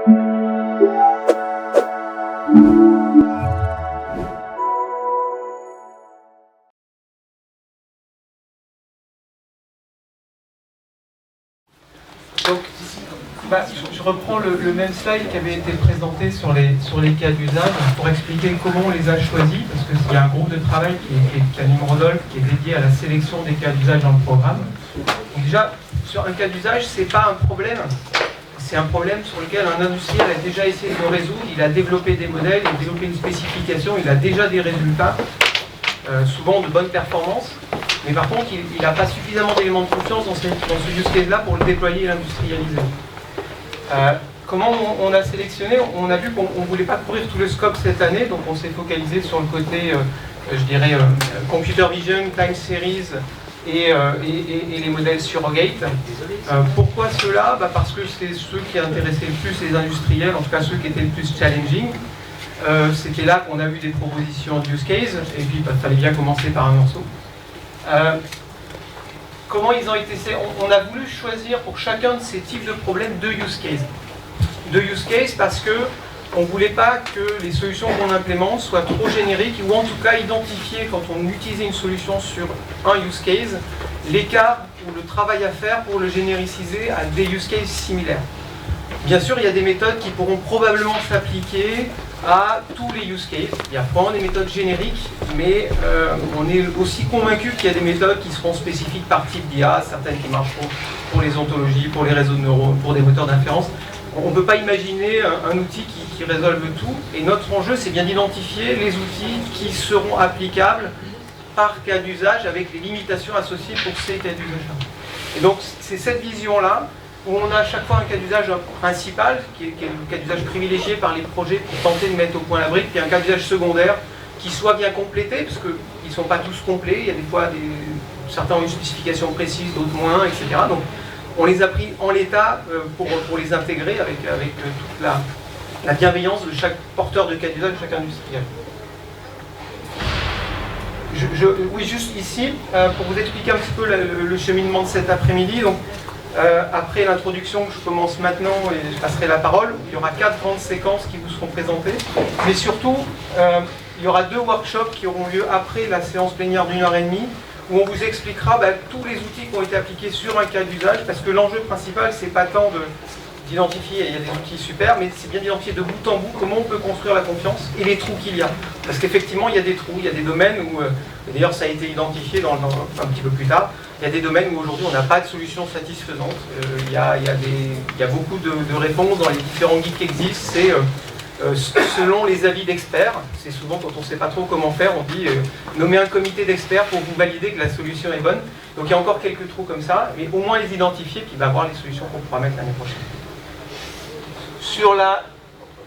Donc, je reprends le même slide qui avait été présenté sur les cas d'usage pour expliquer comment on les a choisis, parce qu'il y a un groupe de travail qui anime Rodolphe, qui est dédié à la sélection des cas d'usage dans le programme. Donc déjà, sur un cas d'usage, ce n'est pas un problème, c'est un problème sur lequel un industriel a déjà essayé de le résoudre, il a développé des modèles, il a développé une spécification, il a déjà des résultats, souvent de bonnes performances. Mais par contre, il n'a pas suffisamment d'éléments de confiance dans ce use case-là pour le déployer et l'industrialiser. Comment on a sélectionné? On a vu qu'on ne voulait pas couvrir tout le scope cette année, donc on s'est focalisé sur le côté, je dirais, computer vision, time series et les modèles surrogate. Pourquoi cela? Parce que c'est ceux qui intéressaient le plus les industriels, en tout cas ceux qui étaient le plus challenging. C'était là qu'on a vu des propositions de use case, et puis il fallait bien commencer par un morceau. Comment ils ont été... On a voulu choisir pour chacun de ces types de problèmes deux use cases. Deux use cases parce que on ne voulait pas que les solutions qu'on implémente soient trop génériques ou en tout cas identifier quand on utilisait une solution sur un use case, l'écart ou le travail à faire pour le génériciser à des use cases similaires. Bien sûr, il y a des méthodes qui pourront probablement s'appliquer à tous les use cases. Il y a probablement des méthodes génériques, mais on est aussi convaincu qu'il y a des méthodes qui seront spécifiques par type d'IA, certaines qui marcheront pour les ontologies, pour les réseaux de neurones, pour des moteurs d'inférence. On ne peut pas imaginer un outil qui résolve tout, et notre enjeu, c'est bien d'identifier les outils qui seront applicables par cas d'usage avec les limitations associées pour ces cas d'usage. Et donc, c'est cette vision-là où on a à chaque fois un cas d'usage principal, qui est le cas d'usage privilégié par les projets pour tenter de mettre au point la brique, puis un cas d'usage secondaire qui soit bien complété, parce qu'ils ne sont pas tous complets, il y a des fois certains ont une spécification précise, d'autres moins, etc. Donc on les a pris en l'état pour les intégrer avec toute la bienveillance de chaque porteur de cas d'usage, de chaque industriel. Oui, juste ici, pour vous expliquer un petit peu le cheminement de cet après-midi. Donc, après l'introduction que je commence maintenant et je passerai la parole, il y aura 4 grandes séquences qui vous seront présentées, mais surtout il y aura 2 workshops qui auront lieu après la séance plénière d'1h30 où on vous expliquera tous les outils qui ont été appliqués sur un cas d'usage, parce que l'enjeu principal c'est pas tant d'identifier, il y a des outils super, mais c'est bien d'identifier de bout en bout comment on peut construire la confiance et les trous qu'il y a. Parce qu'effectivement il y a des trous, il y a des domaines où, d'ailleurs ça a été identifié un petit peu plus tard, il y a des domaines où aujourd'hui on n'a pas de solution satisfaisante. Il y a beaucoup de réponses dans les différents guides qui existent. C'est selon les avis d'experts. C'est souvent quand on ne sait pas trop comment faire, on dit nommer un comité d'experts pour vous valider que la solution est bonne. Donc il y a encore quelques trous comme ça, mais au moins les identifier, puis voir les solutions qu'on pourra mettre l'année prochaine. Sur la...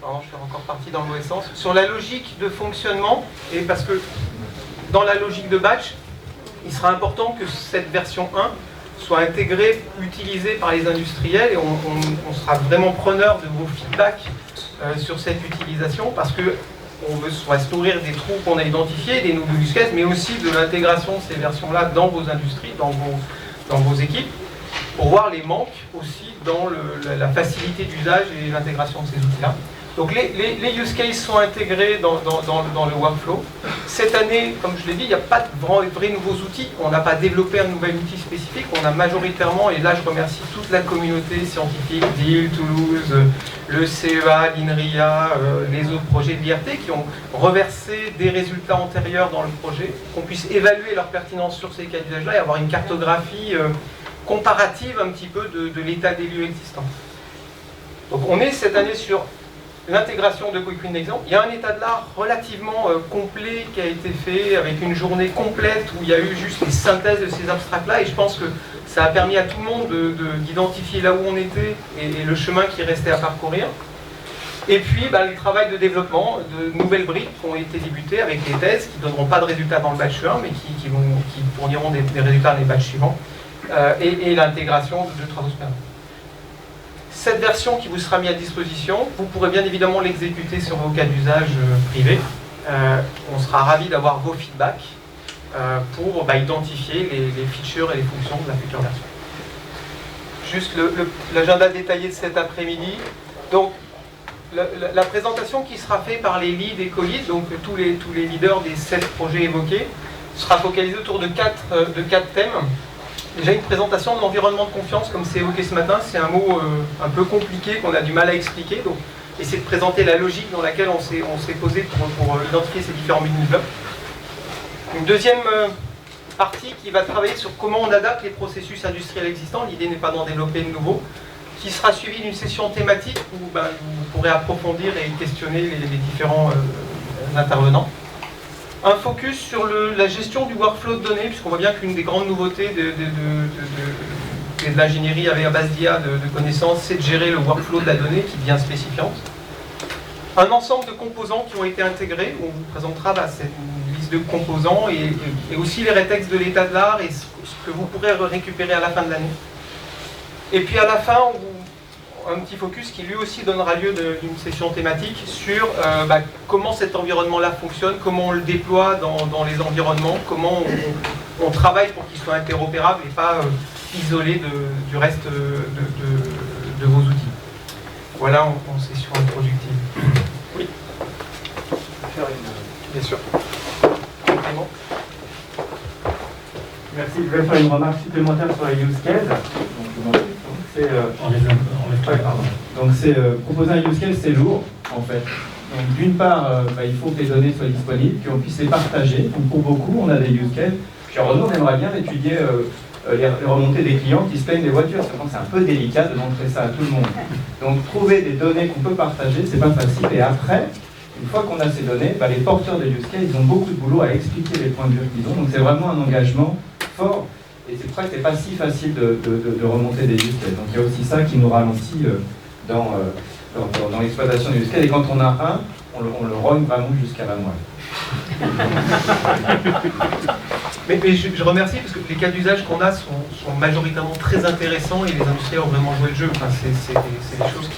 Pardon, je suis encore parti dans le mauvais sens. Sur la logique de fonctionnement, et parce que dans la logique de batch, il sera important que cette version 1 soit intégrée, utilisée par les industriels, et on sera vraiment preneur de vos feedbacks sur cette utilisation, parce qu'on va se nourrir des trous qu'on a identifiés, des nouveaux use cases, mais aussi de l'intégration de ces versions-là dans vos industries, dans vos équipes, pour voir les manques aussi dans la facilité d'usage et l'intégration de ces outils-là. Donc les use cases sont intégrés dans le workflow. Cette année, comme je l'ai dit, il n'y a pas de vrais nouveaux outils. On n'a pas développé un nouvel outil spécifique. On a majoritairement, et là je remercie toute la communauté scientifique, DIL, Toulouse, le CEA, l'INRIA, les autres projets de l'IRT qui ont reversé des résultats antérieurs dans le projet, qu'on puisse évaluer leur pertinence sur ces cas d'usage-là et avoir une cartographie comparative un petit peu de l'état des lieux existants. Donc on est cette année sur l'intégration de Quick Win Example. Il y a un état de l'art relativement complet qui a été fait avec une journée complète où il y a eu juste les synthèses de ces abstracts-là, et je pense que ça a permis à tout le monde d'identifier là où on était et le chemin qui restait à parcourir. Et puis le travail de développement de nouvelles briques qui ont été débutées avec les thèses qui ne donneront pas de résultats dans le batch 1 mais qui fourniront des résultats dans les batchs suivants, et l'intégration de travaux supérieurs. Cette version qui vous sera mise à disposition, vous pourrez bien évidemment l'exécuter sur vos cas d'usage privés. On sera ravis d'avoir vos feedbacks pour identifier les features et les fonctions de la future version. Juste l'agenda détaillé de cet après-midi. Donc, la présentation qui sera faite par les leads et co-leads, donc tous les leaders des 7 projets évoqués, sera focalisée autour de 4 thèmes. Déjà une présentation de l'environnement de confiance, comme c'est évoqué ce matin, c'est un mot un peu compliqué qu'on a du mal à expliquer, donc essayer de présenter la logique dans laquelle on s'est posé pour identifier ces différents building blocks. Une deuxième partie qui va travailler sur comment on adapte les processus industriels existants, l'idée n'est pas d'en développer de nouveaux, qui sera suivie d'une session thématique où vous pourrez approfondir et questionner les différents intervenants. Un focus sur la gestion du workflow de données, puisqu'on voit bien qu'une des grandes nouveautés de l'ingénierie avec à base d'IA de connaissances, c'est de gérer le workflow de la donnée qui devient spécifiante. Un ensemble de composants qui ont été intégrés, on vous présentera cette liste de composants et aussi les rétextes de l'état de l'art et ce que vous pourrez récupérer à la fin de l'année. Et puis à la fin, un petit focus qui lui aussi donnera lieu d'une session thématique sur comment cet environnement-là fonctionne, comment on le déploie dans les environnements, comment on travaille pour qu'il soit interopérable et pas isolé du reste de vos outils. Voilà en session introductive. Oui. Bien sûr. Merci. Je vais faire une remarque supplémentaire sur les use cases. Donc proposer un use case, c'est lourd en fait. Donc d'une part, il faut que les données soient disponibles, qu'on puisse les partager. Donc pour beaucoup, on a des use cases. Chez Renault, on aimerait bien étudier les remontées des clients qui se plaignent des voitures. C'est un peu délicat de montrer ça à tout le monde. Donc trouver des données qu'on peut partager, c'est pas facile. Et après, une fois qu'on a ces données, les porteurs des use cases, ils ont beaucoup de boulot à expliquer les points de vue qu'ils ont. Donc c'est vraiment un engagement fort. Et c'est pour ça que c'est pas si facile de remonter des use cases. Donc il y a aussi ça qui nous ralentit dans l'exploitation des use cases. Et quand on a un, on le rogne vraiment jusqu'à la moelle. Mais je remercie parce que les cas d'usage qu'on a sont majoritairement très intéressants et les industriels ont vraiment joué le jeu. Enfin, c'est des choses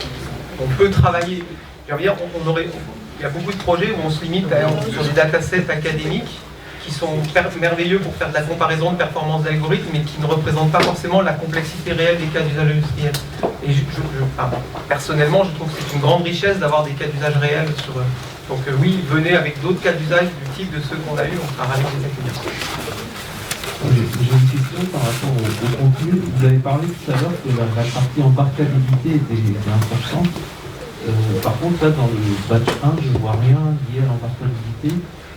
qu'on peut travailler. Je veux dire, il y a beaucoup de projets où on se limite sur des datasets académiques qui sont merveilleux pour faire de la comparaison de performance d'algorithmes, mais qui ne représentent pas forcément la complexité réelle des cas d'usage industriels. Et personnellement, je trouve que c'est une grande richesse d'avoir des cas d'usage réels sur eux. Donc oui, venez avec d'autres cas d'usage du type de ceux qu'on a eu, on sera ravis de les accueillir. J'ai une question par rapport au contenu. Vous avez parlé tout à l'heure que la partie embarquabilité était importante. Par contre, là, dans le batch 1, je ne vois rien lié à l'embarquabilité.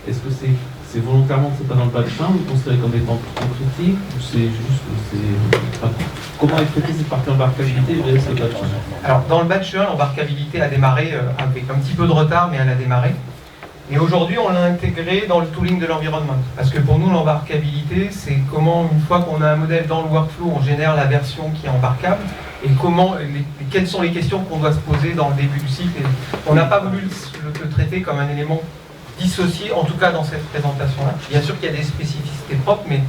Est-ce que c'est volontairement que c'est pas dans le batch 1, vous considérez comme étant trop critique, ou c'est juste comment est traitée cette partie embarquabilité versus le batch 1? Alors, dans le batch 1, l'embarquabilité a démarré avec un petit peu de retard, mais elle a démarré. Et aujourd'hui, on l'a intégré dans le tooling de l'environnement. Parce que pour nous, l'embarquabilité, c'est comment, une fois qu'on a un modèle dans le workflow, on génère la version qui est embarquable, et quelles sont les questions qu'on doit se poser dans le début du cycle. Et on n'a pas voulu le traiter comme un élément dissocié, en tout cas dans cette présentation-là. Bien sûr qu'il y a des spécificités propres, mais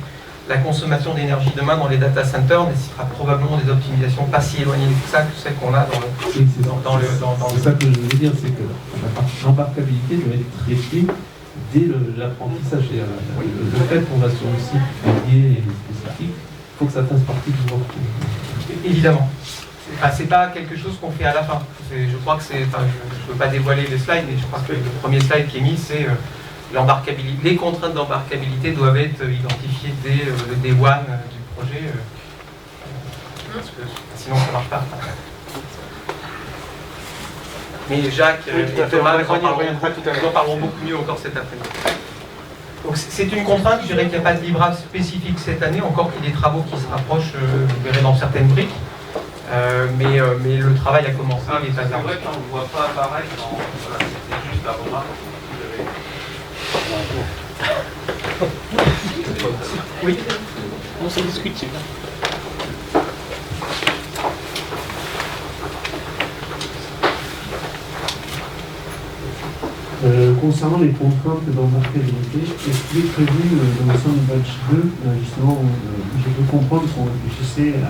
la consommation d'énergie demain dans les data centers nécessitera probablement des optimisations pas si éloignées de ça que celles qu'on a dans le... C'est ça que je voulais dire, c'est que l'embarquabilité doit être traitée dès l'apprentissage. Le fait qu'on va sur le site dédié et spécifique, il faut que ça fasse partie du workflow. Évidemment. C'est pas quelque chose qu'on fait à la fin. Je crois que c'est... je ne veux pas dévoiler les slides, mais je crois que le premier slide qui est mis, c'est l'embarquabilité. Les contraintes d'embarquabilité doivent être identifiées dès le day one du projet. Parce que sinon, ça ne marche pas. Mais Jacques et Thomas nous en parleront beaucoup mieux encore cet après-midi. Donc c'est une contrainte, je dirais qu'il n'y a pas de livrable spécifique cette année, encore qu'il y a des travaux qui se rapprochent, vous verrez dans certaines briques. Mais le travail a commencé. C'est vrai qu'on ne voit pas pareil. Voilà, c'était juste la remarque. Oui. On s'en discute. Concernant les contraintes d'embarquabilité, est-ce qu'il est prévu dans le sein du batch 2, justement, j'ai pu comprendre qu'on réfléchissait à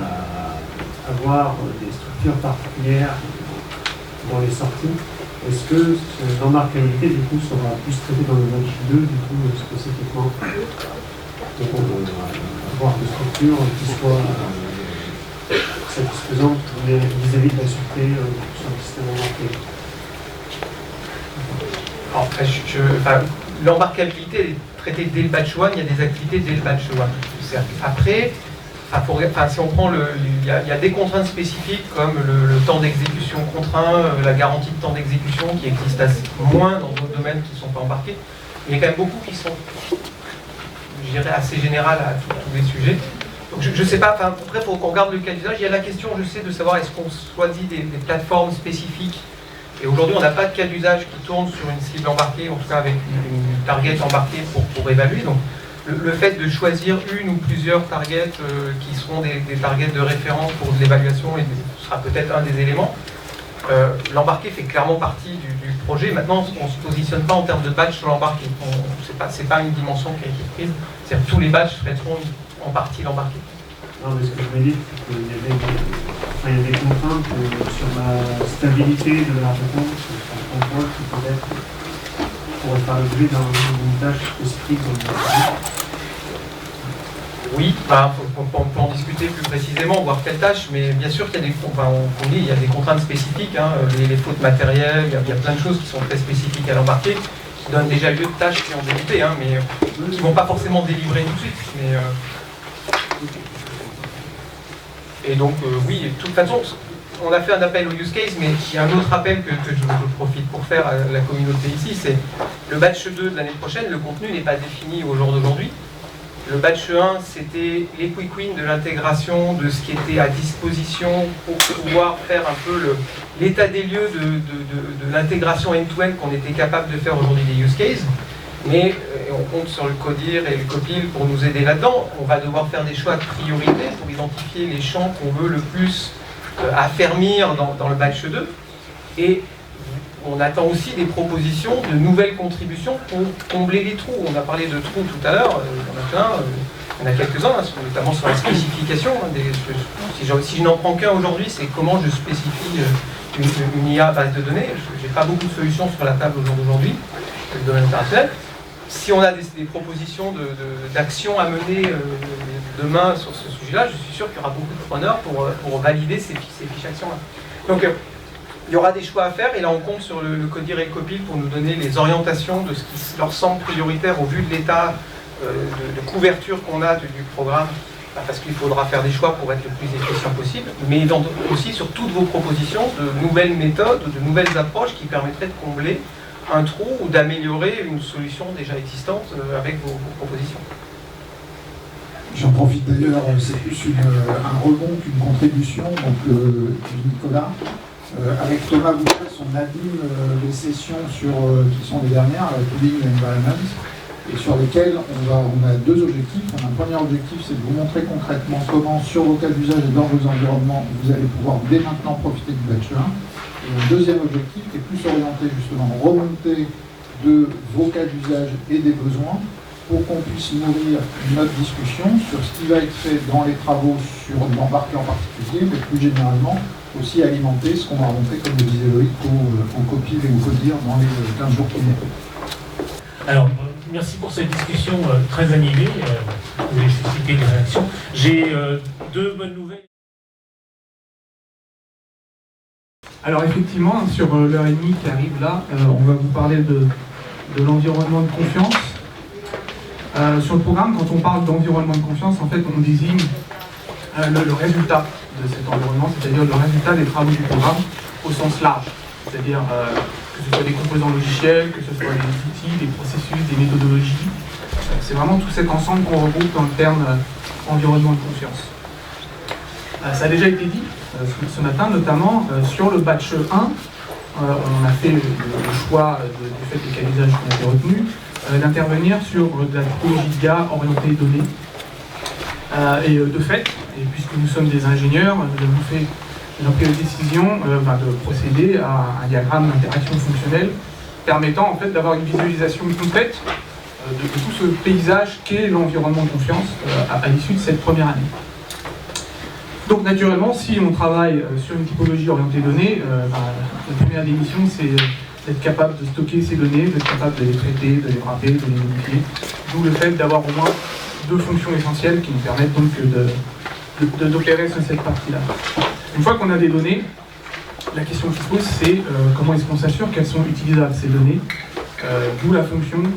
avoir des structures particulières dans les sorties. Est-ce que l'embarquabilité, du coup, sera plus traitée dans le batch 2, du coup, spécifiquement, donc avoir des structures qui soient satisfaisantes vis-à-vis de la sûreté sur le système embarqué? Alors, l'embarquabilité est traitée dès le batch 1, il y a des activités dès le batch 1. Après, si on prend il y a des contraintes spécifiques comme le temps d'exécution contraint, la garantie de temps d'exécution qui existe moins dans d'autres domaines qui ne sont pas embarqués. Il y a quand même beaucoup qui sont, je dirais, assez générales à tous les sujets. Donc je ne sais pas, après il faut qu'on regarde le cas d'usage. Il y a la question, je sais, de savoir est-ce qu'on choisit des plateformes spécifiques. Et aujourd'hui, on n'a pas de cas d'usage qui tourne sur une cible embarquée, en tout cas avec une target embarquée pour évaluer. Donc le fait de choisir une ou plusieurs targets qui seront des targets de référence pour de l'évaluation sera peut-être un des éléments. L'embarqué fait clairement partie du projet. Maintenant, on ne se positionne pas en termes de batch sur l'embarqué. C'est pas une dimension qui a été prise. C'est-à-dire que tous les batchs traiteront en partie l'embarqué. Non, mais ce que je me dis, c'est qu'il y a des contraintes sur la stabilité de la réponse, sur le contrôle qui peut-être pourrait faire l'objet d'une tâche spécifique dans le projet. Oui, on peut en discuter plus précisément, voir quelle tâche, mais bien sûr qu'il y a il y a des contraintes spécifiques, hein, les fautes matérielles, il y a plein de choses qui sont très spécifiques à l'embarquer, qui donnent déjà lieu de tâches qui ont débuté, hein, mais qui ne vont pas forcément délivrer tout de suite. Et donc, oui, de toute façon, on a fait un appel au use case, mais il y a un autre appel que je profite pour faire à la communauté ici, c'est le batch 2 de l'année prochaine, le contenu n'est pas défini au jour d'aujourd'hui. Le batch 1, c'était les quick wins de l'intégration, de ce qui était à disposition pour pouvoir faire un peu l'état des lieux de l'intégration end-to-end qu'on était capable de faire aujourd'hui des use cases. Mais on compte sur le CODIR et le COPIL pour nous aider là-dedans. On va devoir faire des choix de priorité pour identifier les champs qu'on veut le plus affermir dans le batch 2. Et on attend aussi des propositions de nouvelles contributions pour combler les trous. On a parlé de trous tout à l'heure, il y en a quelques-uns, notamment sur la spécification. Si je n'en prends qu'un aujourd'hui, c'est comment je spécifie une IA base de données. Je n'ai pas beaucoup de solutions sur la table au jour d'aujourd'hui, c'est le domaine opérationnel. Si on a des propositions d'actions à mener demain sur ce sujet-là, je suis sûr qu'il y aura beaucoup de preneurs pour valider ces fiches actions-là. Donc, il y aura des choix à faire, et là on compte sur le CODIR et le COPIL pour nous donner les orientations de ce qui leur semble prioritaire au vu de l'état de couverture qu'on a du programme, parce qu'il faudra faire des choix pour être le plus efficient possible, mais aussi sur toutes vos propositions de nouvelles méthodes, de nouvelles approches qui permettraient de combler un trou ou d'améliorer une solution déjà existante avec vos propositions. J'en profite d'ailleurs, c'est plus un rebond qu'une contribution, donc Nicolas. Avec Thomas Bouchès, on anime les sessions qui sont les dernières, Coding Environment, et sur lesquelles on a deux objectifs. Un premier objectif, c'est de vous montrer concrètement comment, sur vos cas d'usage et dans vos environnements, vous allez pouvoir dès maintenant profiter du batch 1. Et le deuxième objectif, qui est plus orienté justement remontée de vos cas d'usage et des besoins, pour qu'on puisse nourrir notre discussion sur ce qui va être fait dans les travaux sur l'embarqué en particulier, mais plus généralement aussi alimenter ce qu'on va remonter, comme le disait Loïc, au COPIL et au CODIR dans les 15 jours qui viennent. Alors, merci pour cette discussion très animée. Vous avez suscité des réactions. J'ai deux bonnes nouvelles. Alors effectivement, sur l'heure et demie qui arrive là, on va vous parler de l'environnement de confiance. Sur le programme, quand on parle d'environnement de confiance, en fait, on désigne le résultat de cet environnement, c'est-à-dire le résultat des travaux du programme au sens large. C'est-à-dire que ce soit des composants logiciels, que ce soit des outils, des processus, des méthodologies. C'est vraiment tout cet ensemble qu'on regroupe dans le terme environnement de confiance. Ça a déjà été dit ce matin, notamment sur le batch 1, on a fait le choix du fait des cas d'usage qui ont été retenus, d'intervenir sur de la typologie de gars orientée données. Et de fait, et puisque nous sommes des ingénieurs, nous avons pris la décision de procéder à un diagramme d'interaction fonctionnelle permettant en fait d'avoir une visualisation complète de tout ce paysage qu'est l'environnement de confiance à l'issue de cette première année. Donc naturellement, si on travaille sur une typologie orientée données, la première des missions, c'est d'être capable de stocker ces données, d'être capable de les traiter, de les wrapper, de les modifier. D'où le fait d'avoir au moins deux fonctions essentielles qui nous permettent donc d'opérer sur cette partie-là. Une fois qu'on a des données, la question qui se pose, c'est comment est-ce qu'on s'assure qu'elles sont utilisables, ces données, D'où la fonction de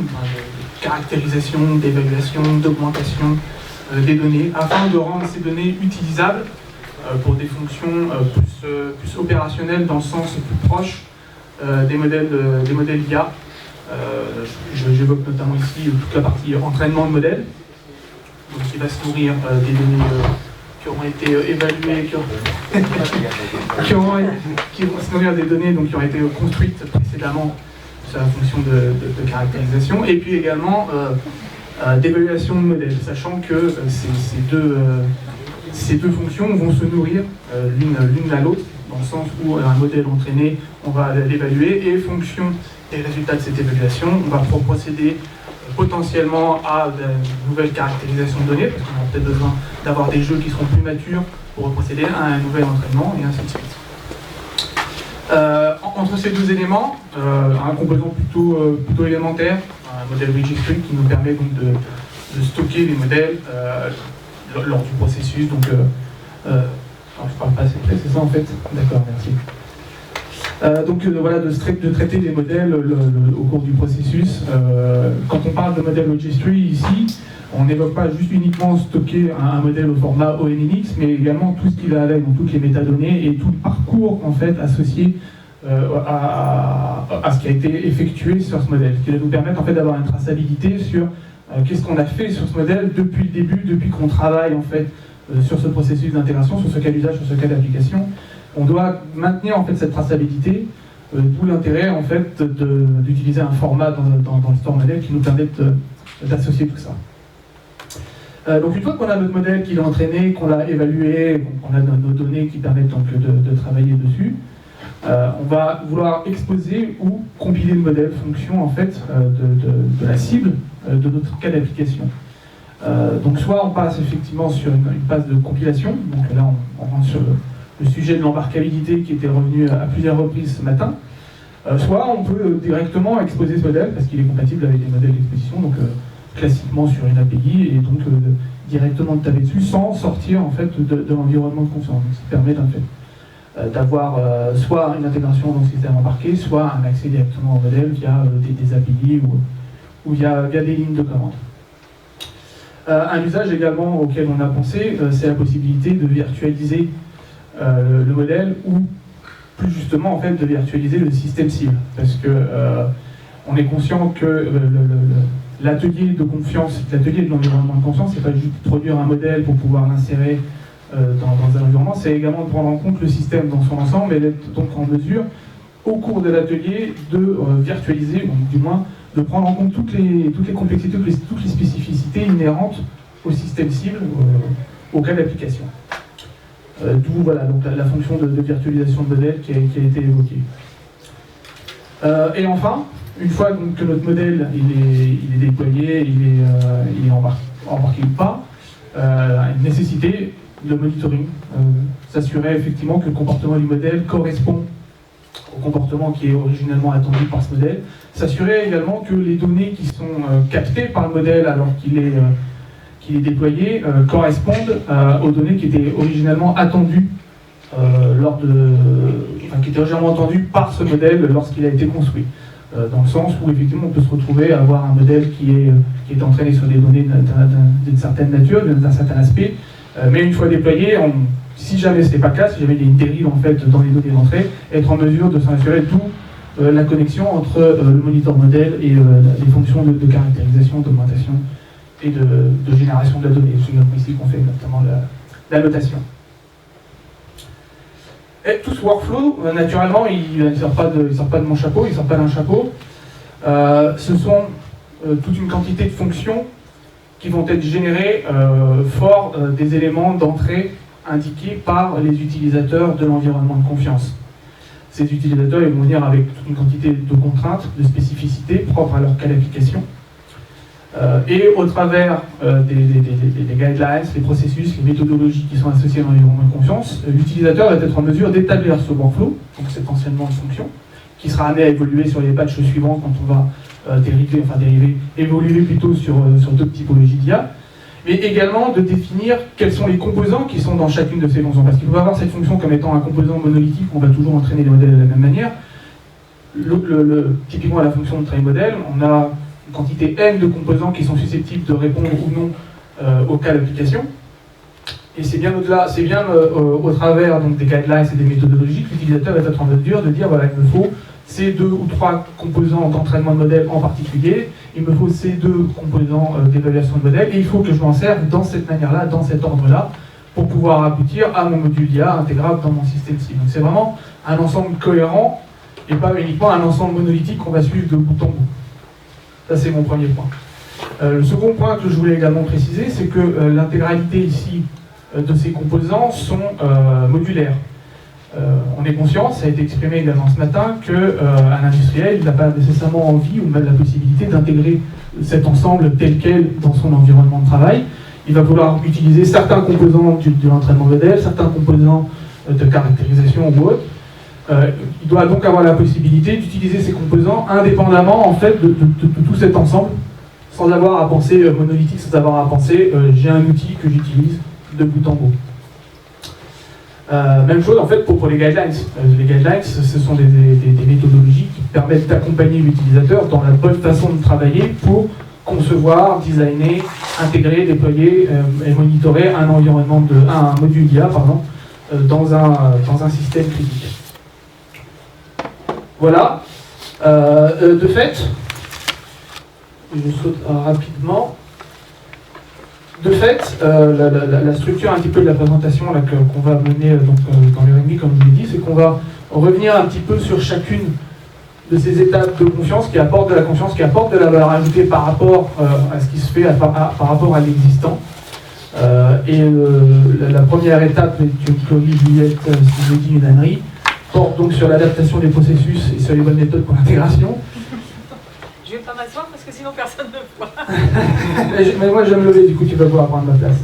caractérisation, d'évaluation, d'augmentation des données, afin de rendre ces données utilisables pour des fonctions plus opérationnelles, dans le sens plus proche des modèles IA. J'évoque notamment ici toute la partie entraînement de modèles, donc qui va se nourrir des données qui auront été évaluées, qui vont se nourrir des données donc, qui ont été construites précédemment sur la fonction de caractérisation, et puis également d'évaluation de modèles, sachant que ces deux fonctions vont se nourrir l'une à l'autre, dans le sens où un modèle entraîné, on va l'évaluer, et fonction des résultats de cette évaluation, on va procéder potentiellement à de nouvelles caractérisations de données, parce qu'on aura peut-être besoin d'avoir des jeux qui seront plus matures pour procéder à un nouvel entraînement, et ainsi de suite. Entre ces deux éléments, un composant plutôt élémentaire, un modèle registry qui nous permet donc de stocker les modèles lors du processus. Donc, je parle pas assez près, c'est ça en fait. D'accord, merci. Voilà, de traiter les modèles au cours du processus. Quand on parle de modèle registry ici, on n'évoque pas juste uniquement stocker un modèle au format ONNX, mais également tout ce qui va avec, donc toutes les métadonnées et tout le parcours en fait associé à ce qui a été effectué sur ce modèle, ce qui va nous permettre en fait d'avoir une traçabilité sur qu'est-ce qu'on a fait sur ce modèle depuis le début, depuis qu'on travaille en fait sur ce processus d'intégration, sur ce cas d'usage, sur ce cas d'application. On doit maintenir en fait cette traçabilité, d'où l'intérêt en fait d'utiliser un format dans le store modèle qui nous permet d'associer tout ça. Donc une fois qu'on a notre modèle qui l'a entraîné, qu'on l'a évalué, qu'on a nos données qui permettent donc de travailler dessus, on va vouloir exposer ou compiler le modèle fonction en fait de la cible de notre cas d'application. Donc soit on passe effectivement sur une phase de compilation, donc là on rentre sur le sujet de l'embarquabilité qui était revenu à plusieurs reprises ce matin, soit on peut directement exposer ce modèle parce qu'il est compatible avec les modèles d'exposition, donc classiquement sur une API, et donc directement de taper dessus sans sortir en fait de l'environnement de confiance. Donc, ça permet en fait d'avoir soit une intégration dans le système embarqué, soit un accès directement au modèle via des API ou via des lignes de commande. Un usage également auquel on a pensé, c'est la possibilité de virtualiser le modèle, ou plus justement en fait de virtualiser le système cible, parce que on est conscient que l'atelier de confiance, l'atelier de l'environnement de confiance, c'est pas juste produire un modèle pour pouvoir l'insérer dans un environnement, c'est également de prendre en compte le système dans son ensemble et d'être donc en mesure, au cours de l'atelier, de virtualiser, ou du moins de prendre en compte toutes les complexités, toutes les spécificités inhérentes au système cible, au cas d'application. D'où voilà, donc la fonction de virtualisation de modèle qui a été évoquée. Et enfin, une fois donc, que notre modèle il est déployé, il est embarqué ou pas, une nécessité de monitoring, s'assurer effectivement que le comportement du modèle correspond au comportement qui est originellement attendu par ce modèle, s'assurer également que les données qui sont captées par le modèle alors qu'il est déployé correspondent aux données qui étaient originellement attendues qui étaient originellement attendues par ce modèle lorsqu'il a été construit. Dans le sens où effectivement on peut se retrouver à avoir un modèle qui est entraîné sur des données d'une certaine nature, d'un certain aspect, mais une fois déployé, si jamais ce n'est pas le cas, si jamais il y a une dérive en fait dans les données d'entrée, être en mesure de s'assurer d'où la connexion entre le monitor modèle et les fonctions de caractérisation, d'augmentation et de génération de la donnée. C'est ici qu'on fait notamment la notation. Et tout ce workflow, naturellement, il ne sort pas de mon chapeau, il ne sort pas d'un chapeau. Ce sont toute une quantité de fonctions qui vont être générées fort des éléments d'entrée indiqués par les utilisateurs de l'environnement de confiance. Ces utilisateurs ils vont venir avec toute une quantité de contraintes, de spécificités propres à leur cas d'application. Et au travers des guidelines, les processus, les méthodologies qui sont associées à l'environnement de confiance, l'utilisateur va être en mesure d'établir ce workflow, donc c'est essentiellement une fonction, qui sera amenée à évoluer sur les patchs suivants quand on va évoluer plutôt sur d'autres typologies d'IA, mais également de définir quels sont les composants qui sont dans chacune de ces fonctions. Parce qu'il faut avoir cette fonction comme étant un composant monolithique, on va toujours entraîner les modèles de la même manière. typiquement à la fonction de train model, on a une quantité n de composants qui sont susceptibles de répondre ou non au cas d'application. Et c'est bien au-delà, c'est bien au travers donc, des guidelines et des méthodologies que l'utilisateur est en mesure de dire voilà, il me faut ces 2 ou 3 composants d'entraînement de modèle en particulier, il me faut ces 2 composants d'évaluation de modèle, et il faut que je m'en serve dans cette manière-là, dans cet ordre-là, pour pouvoir aboutir à mon module IA intégrable dans mon système cible. Donc c'est vraiment un ensemble cohérent, et pas uniquement un ensemble monolithique qu'on va suivre de bout en bout. Ça c'est mon premier point. Le second point que je voulais également préciser, c'est que l'intégralité ici de ces composants sont modulaires. On est conscient, ça a été exprimé également ce matin, qu'un industriel n'a pas nécessairement envie ou même la possibilité d'intégrer cet ensemble tel quel dans son environnement de travail. Il va vouloir utiliser certains composants de l'entraînement modèle, certains composants de caractérisation ou autres. Il doit donc avoir la possibilité d'utiliser ces composants indépendamment en fait, de tout cet ensemble, sans avoir à penser monolithique, sans avoir à penser j'ai un outil que j'utilise de bout en bout. Même chose en fait pour les guidelines. Les guidelines, ce sont des méthodologies qui permettent d'accompagner l'utilisateur dans la bonne façon de travailler pour concevoir, designer, intégrer, déployer et monitorer un environnement un module IA dans un système critique. Voilà. De fait, je saute rapidement. De fait, la structure un petit peu de la présentation qu'on va mener dans les réunions, comme je l'ai dit, c'est qu'on va revenir un petit peu sur chacune de ces étapes de confiance qui apportent de la confiance, qui apportent de la valeur ajoutée par rapport à ce qui se fait, par rapport à l'existant. La première étape, tu me corriges Juliette si je dis une ânerie, porte donc sur l'adaptation des processus et sur les bonnes méthodes pour l'intégration. Je vais pas m'asseoir parce que sinon personne ne me voit. Mais moi je vais me lever, du coup tu vas pouvoir prendre ma place.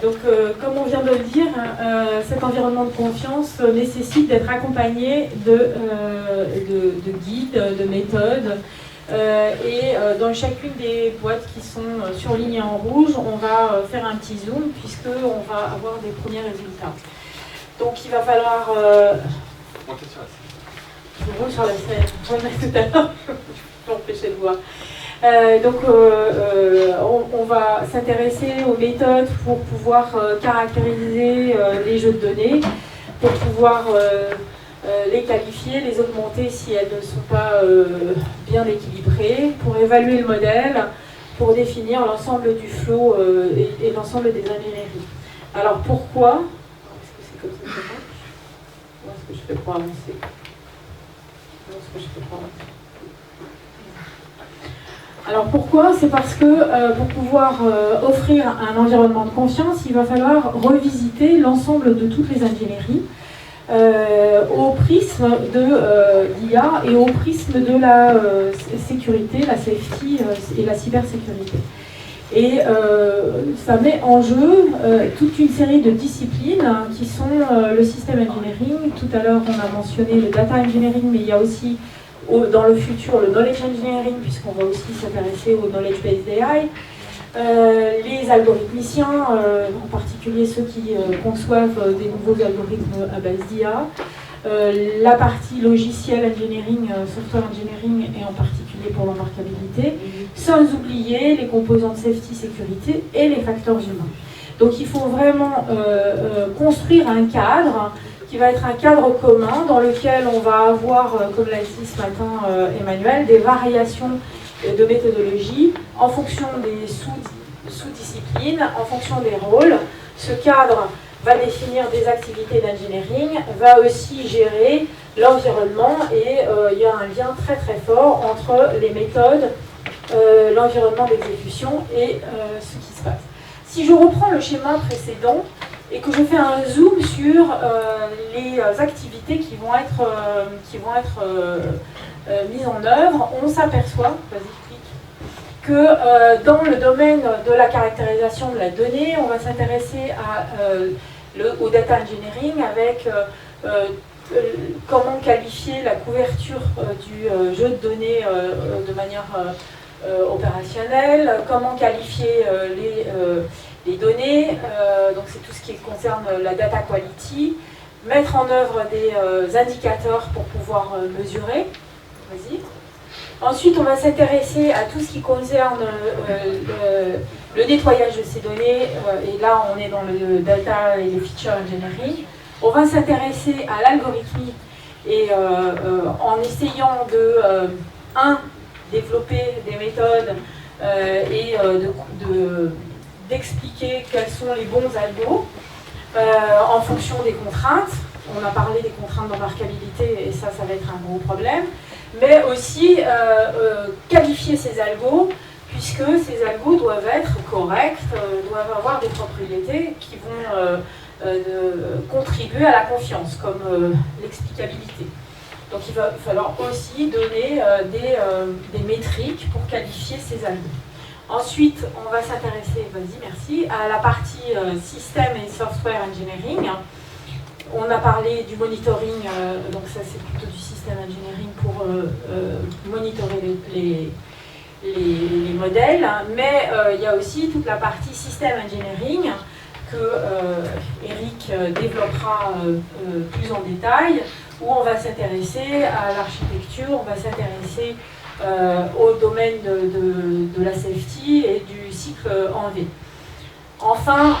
Donc comme on vient de le dire, cet environnement de confiance nécessite d'être accompagné de guides, de méthodes. Dans chacune des boîtes qui sont surlignées en rouge, on va faire un petit zoom puisqu'on va avoir des premiers résultats. Donc il va falloir... Je roule sur la scène, j'en ai tout à l'heure, je peux empêcher de voir. On va s'intéresser aux méthodes pour pouvoir caractériser les jeux de données, pour pouvoir les qualifier, les augmenter si elles ne sont pas bien équilibrées, pour évaluer le modèle, pour définir l'ensemble du flow et l'ensemble des ingénieries. Alors pourquoi? Est-ce que c'est comme ça que ça marche? Ou est-ce que je fais pour avancer? Alors pourquoi? C'est parce que pour pouvoir offrir un environnement de confiance, il va falloir revisiter l'ensemble de toutes les ingénieries au prisme de l'IA et au prisme de la sécurité, la safety et la cybersécurité. Et ça met en jeu toute une série de disciplines qui sont le système engineering. Tout à l'heure, on a mentionné le data engineering, mais il y a aussi dans le futur le knowledge engineering, puisqu'on va aussi s'intéresser au knowledge-based AI. Les algorithmiciens, en particulier ceux qui conçoivent des nouveaux algorithmes à base d'IA. La partie logiciel engineering, software engineering, et en particulier pour l'embarquabilité, sans oublier les composants de safety, sécurité et les facteurs humains. Donc il faut vraiment construire un cadre qui va être un cadre commun dans lequel on va avoir, comme l'a dit ce matin Emmanuel, des variations de méthodologie en fonction des sous-disciplines, en fonction des rôles. Ce cadre va définir des activités d'engineering, va aussi gérer l'environnement et il y a un lien très très fort entre les méthodes, l'environnement d'exécution et ce qui se passe. Si je reprends le schéma précédent et que je fais un zoom sur les activités qui vont être mises en œuvre, on s'aperçoit, que dans le domaine de la caractérisation de la donnée, on va s'intéresser au data engineering avec comment qualifier la couverture du jeu de données de manière opérationnelle, comment qualifier les données, donc c'est tout ce qui concerne la data quality, mettre en œuvre des indicateurs pour pouvoir mesurer. Vas-y. Ensuite, on va s'intéresser à tout ce qui concerne le nettoyage de ces données, et là on est dans le data et le feature engineering. On va s'intéresser à l'algorithmie et en essayant de, développer des méthodes et d'expliquer quels sont les bons algos en fonction des contraintes. On a parlé des contraintes d'embarquabilité et ça va être un gros problème. Mais aussi qualifier ces algos, puisque ces algos doivent être corrects, doivent avoir des propriétés qui vont contribuer à la confiance, comme l'explicabilité. Donc il va falloir aussi donner des métriques pour qualifier ces algos. Ensuite, on va s'intéresser, vas-y, merci, à la partie système et software engineering. On a parlé du monitoring, donc ça c'est plutôt du système engineering pour monitorer les modèles, mais il y a aussi toute la partie système engineering que Eric développera plus en détail, où on va s'intéresser à l'architecture, on va s'intéresser au domaine de la safety et du cycle en V. Enfin,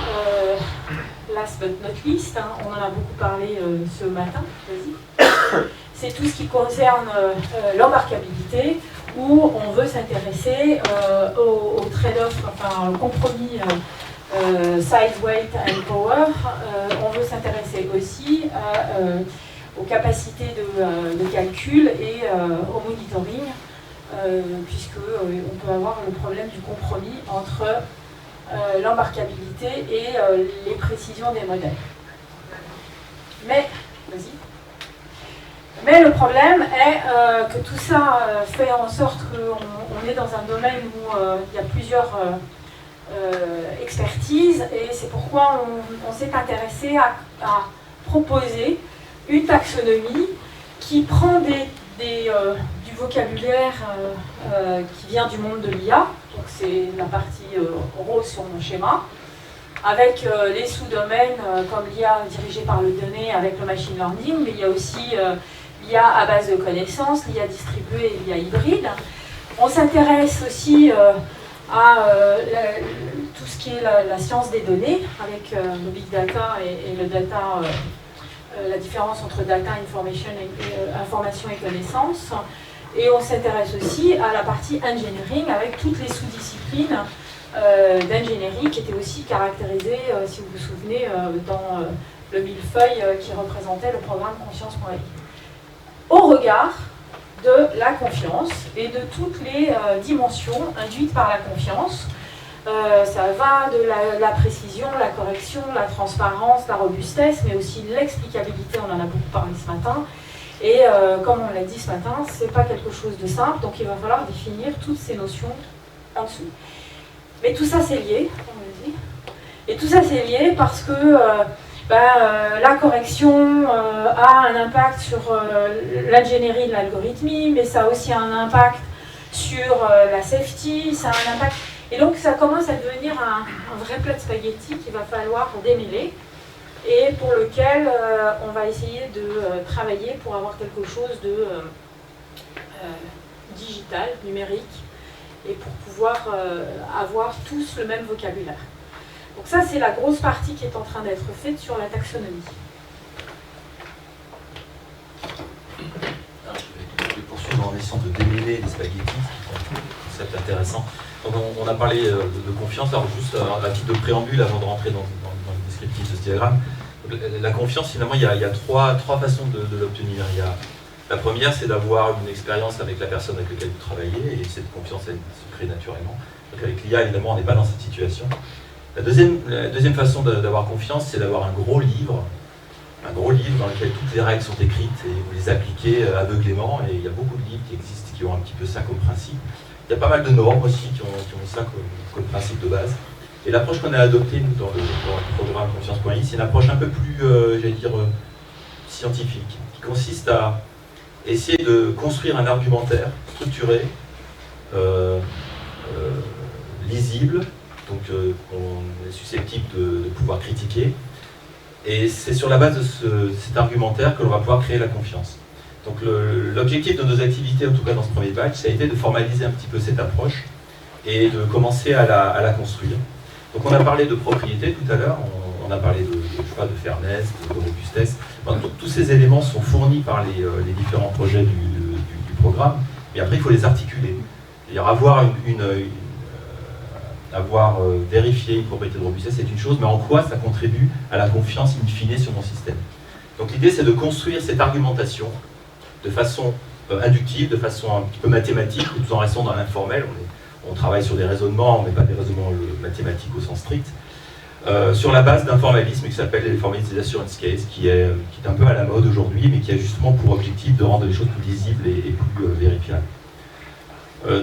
last but not least, on en a beaucoup parlé ce matin, c'est tout ce qui concerne l'embarquabilité, où on veut s'intéresser au trade-off, enfin au compromis size, weight and power. On veut s'intéresser aussi aux capacités de calcul et au monitoring, puisqu'on peut avoir le problème du compromis entre l'embarquabilité et les précisions des modèles. Mais le problème est que tout ça fait en sorte qu'on est dans un domaine où il y a plusieurs expertises, et c'est pourquoi on s'est intéressé à proposer une taxonomie qui prend du vocabulaire qui vient du monde de l'IA, donc c'est la partie rose sur mon schéma, avec les sous-domaines comme l'IA dirigée par le donné avec le machine learning, mais il y a aussi l'IA à base de connaissances, l'IA distribuée et l'IA hybride. On s'intéresse aussi à tout ce qui est la science des données, avec le big data et le data, la différence entre data, information et connaissance. Et on s'intéresse aussi à la partie engineering, avec toutes les sous-disciplines d'ingénierie qui étaient aussi caractérisées, si vous vous souvenez, dans le millefeuille qui représentait le programme Conscience.ai. Au regard de la confiance et de toutes les dimensions induites par la confiance, ça va de la précision, la correction, la transparence, la robustesse, mais aussi l'explicabilité, on en a beaucoup parlé ce matin. Et comme on l'a dit ce matin, c'est pas quelque chose de simple, donc il va falloir définir toutes ces notions en dessous. Mais tout ça c'est lié, et tout ça c'est lié parce que la correction a un impact sur l'ingénierie de l'algorithmie, mais ça a aussi un impact sur la safety, ça a un impact. Et donc ça commence à devenir un vrai plat de spaghettis qu'il va falloir démêler, et pour lequel on va essayer de travailler pour avoir quelque chose de digital, numérique, et pour pouvoir avoir tous le même vocabulaire. Donc ça, c'est la grosse partie qui est en train d'être faite sur la taxonomie. Je vais poursuivre en essayant de démêler les spaghettis, c'est intéressant. Donc on a parlé de confiance, alors juste à titre de préambule avant de rentrer dans le descriptif de ce diagramme. La confiance, finalement, il y a trois façons de l'obtenir. La première, c'est d'avoir une expérience avec la personne avec laquelle vous travaillez, et cette confiance, elle se crée naturellement. Donc avec l'IA, évidemment, on n'est pas dans cette situation. La deuxième façon d'avoir confiance, c'est d'avoir un gros livre dans lequel toutes les règles sont écrites et vous les appliquez aveuglément, et il y a beaucoup de livres qui existent qui ont un petit peu ça comme principe. Il y a pas mal de normes aussi qui ont ça comme principe de base. Et l'approche qu'on a adoptée nous, dans le programme Conscience.ai, c'est une approche un peu plus, scientifique, qui consiste à essayer de construire un argumentaire structuré, lisible, donc qu'on est susceptible de pouvoir critiquer, Et c'est sur la base de cet argumentaire que l'on va pouvoir créer la confiance. Donc l'objectif de nos activités, en tout cas dans ce premier batch, ça a été de formaliser un petit peu cette approche et de commencer à la construire. Donc on a parlé de propriété tout à l'heure, on a parlé de fairness, de robustesse. Enfin, tous ces éléments sont fournis par les différents projets du programme, mais après il faut les articuler. C'est-à-dire avoir vérifié une propriété de robustesse, c'est une chose, mais en quoi ça contribue à la confiance in fine sur mon système. Donc l'idée, c'est de construire cette argumentation de façon inductive, de façon un petit peu mathématique, tout en restant dans l'informel. On travaille sur des raisonnements, mais pas des raisonnements mathématiques au sens strict, sur la base d'un formalisme qui s'appelle les formalistes des assurance case, qui est un peu à la mode aujourd'hui, mais qui a justement pour objectif de rendre les choses plus lisibles et plus vérifiables.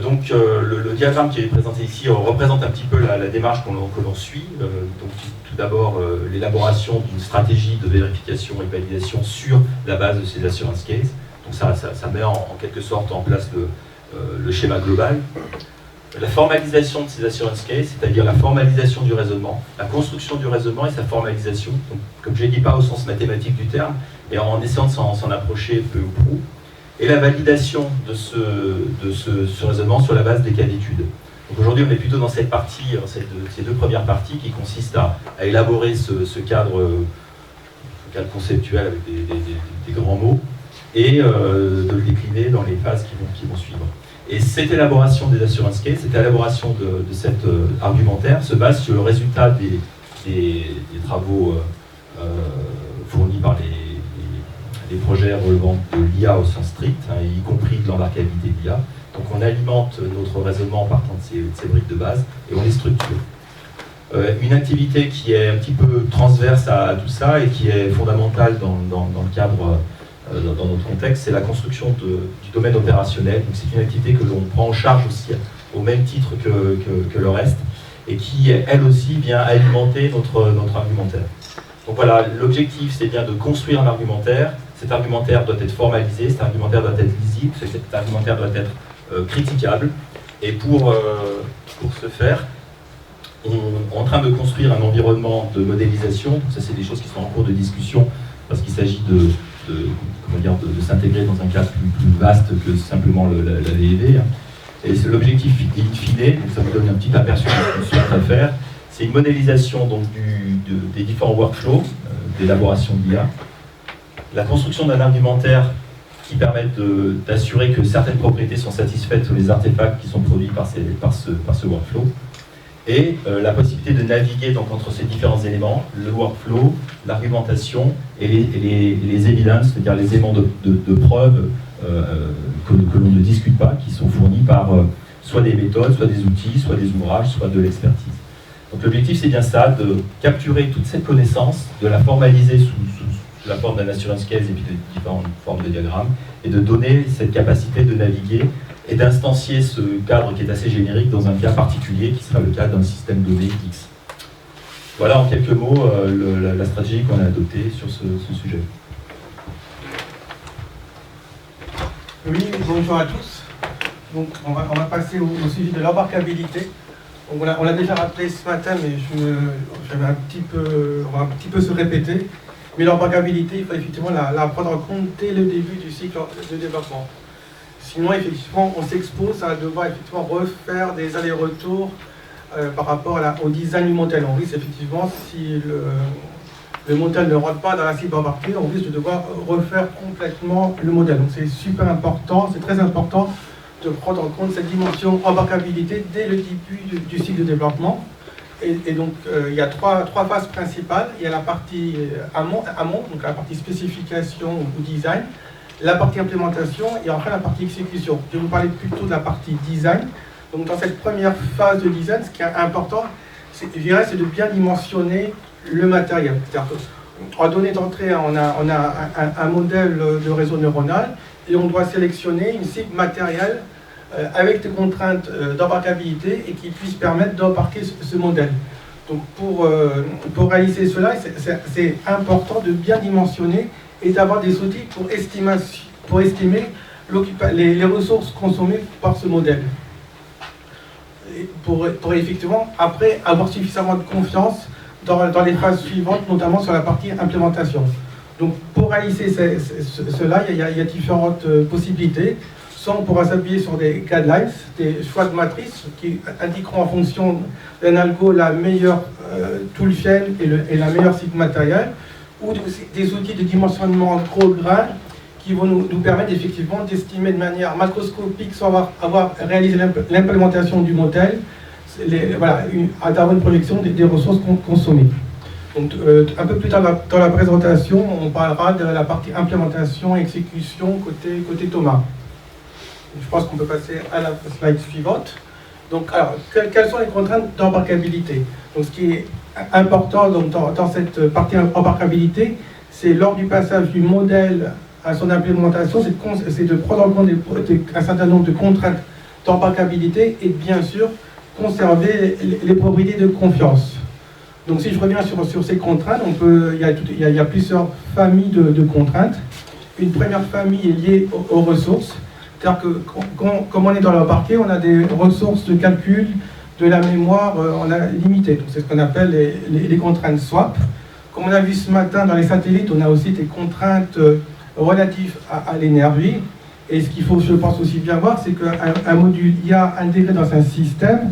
Donc le diagramme qui est présenté ici représente un petit peu la démarche que l'on suit. Donc tout d'abord l'élaboration d'une stratégie de vérification et validation sur la base de ces assurance cases. Donc ça met en quelque sorte en place le schéma global. La formalisation de ces assurance cases, c'est-à-dire la formalisation du raisonnement, la construction du raisonnement et sa formalisation. Donc, comme je l'ai dit, pas au sens mathématique du terme, mais en essayant de s'en approcher peu ou prou. Et la validation de ce raisonnement sur la base des cas d'étude. Donc aujourd'hui, on est plutôt dans cette partie, ces deux premières parties qui consistent à élaborer ce cadre conceptuel avec des grands mots et de le décliner dans les phases qui vont suivre. Et cette élaboration des assurance cases, cette élaboration de cet argumentaire se base sur le résultat des travaux fournis par les projets relevant de l'IA au sens strict, y compris de l'embarquabilité de l'IA. Donc on alimente notre raisonnement en partant de ces briques de base et on les structure. Une activité qui est un petit peu transverse à tout ça et qui est fondamentale dans le cadre, dans notre contexte, c'est la construction du domaine opérationnel. Donc c'est une activité que l'on prend en charge aussi au même titre que le reste et qui, elle aussi, vient alimenter notre argumentaire. Donc voilà, l'objectif c'est bien de construire un argumentaire. Cet argumentaire doit être formalisé, cet argumentaire doit être lisible, cet argumentaire doit être critiquable. Et pour ce faire, on est en train de construire un environnement de modélisation. Donc ça, c'est des choses qui sont en cours de discussion parce qu'il s'agit de s'intégrer dans un cadre plus vaste que simplement la VEV. Et c'est l'objectif in fine, donc ça vous donne un petit aperçu de ce qu'on souhaite à faire. C'est une modélisation donc, des différents workflows d'élaboration de l'IA. La construction d'un argumentaire qui permette d'assurer que certaines propriétés sont satisfaites sur les artefacts qui sont produits par ce workflow. Et la possibilité de naviguer donc, entre ces différents éléments, le workflow, l'argumentation et les evidences, c'est-à-dire les éléments de preuve que l'on ne discute pas, qui sont fournis par soit des méthodes, soit des outils, soit des ouvrages, soit de l'expertise. Donc l'objectif c'est bien ça, de capturer toute cette connaissance, de la formaliser sous la forme d'un assurance case et puis de différentes formes de diagrammes, et de donner cette capacité de naviguer et d'instancier ce cadre qui est assez générique dans un cas particulier qui sera le cas d'un système donné X. Voilà en quelques mots la stratégie qu'on a adoptée sur ce sujet. Oui, bonjour à tous. Donc on va passer au sujet de l'embarquabilité. On l'a déjà rappelé ce matin, mais on va un petit peu se répéter. Mais l'embarquabilité, il faut effectivement la prendre en compte dès le début du cycle de développement. Sinon, effectivement, on s'expose à devoir effectivement refaire des allers-retours par rapport au design du modèle. On risque effectivement, si le modèle ne rentre pas dans la cible embarquée, on risque de devoir refaire complètement le modèle. Donc c'est super important, c'est très important de prendre en compte cette dimension embarquabilité dès le début du cycle de développement. Et donc il y a trois phases principales. Il y a la partie amont, donc la partie spécification ou design, la partie implémentation et enfin la partie exécution. Je vais vous parler plutôt de la partie design. Donc dans cette première phase de design, ce qui est important, c'est de bien dimensionner le matériel. C'est-à-dire qu'en données d'entrée, on a un modèle de réseau neuronal et on doit sélectionner une cible matérielle avec des contraintes d'embarquabilité et qui puisse permettre d'embarquer ce modèle. Donc pour réaliser cela, c'est important de bien dimensionner et d'avoir des outils pour estimer les ressources consommées par ce modèle. Et pour effectivement, après, avoir suffisamment de confiance dans les phases suivantes, notamment sur la partie implémentation. Donc pour réaliser cela, il y a différentes possibilités. Soit on pourra s'appuyer sur des guidelines, des choix de matrices qui indiqueront en fonction d'un algo la meilleure tool chain et la meilleure site matériel, ou des outils de dimensionnement gros grain qui vont nous permettre effectivement d'estimer de manière macroscopique, sans avoir réalisé l'implémentation du modèle, d'avoir une projection des ressources consommées. Donc, un peu plus tard dans la présentation, on parlera de la partie implémentation et exécution côté Thomas. Je pense qu'on peut passer à la slide suivante. Donc, alors, quelles sont les contraintes d'embarquabilité? Donc, ce qui est important dans cette partie embarquabilité, c'est lors du passage du modèle à son implémentation, c'est de prendre en compte un certain nombre de contraintes d'embarquabilité et bien sûr conserver les propriétés de confiance. Donc si je reviens sur ces contraintes, il y a plusieurs familles de contraintes. Une première famille est liée aux ressources, c'est-à-dire que comme on est dans l'embarqué, on a des ressources de calcul, de la mémoire, on a limité. C'est ce qu'on appelle les contraintes swap. Comme on a vu ce matin dans les satellites, on a aussi des contraintes relatives à l'énergie. Et ce qu'il faut, je pense, aussi bien voir, c'est qu'un module IA intégré dans un système,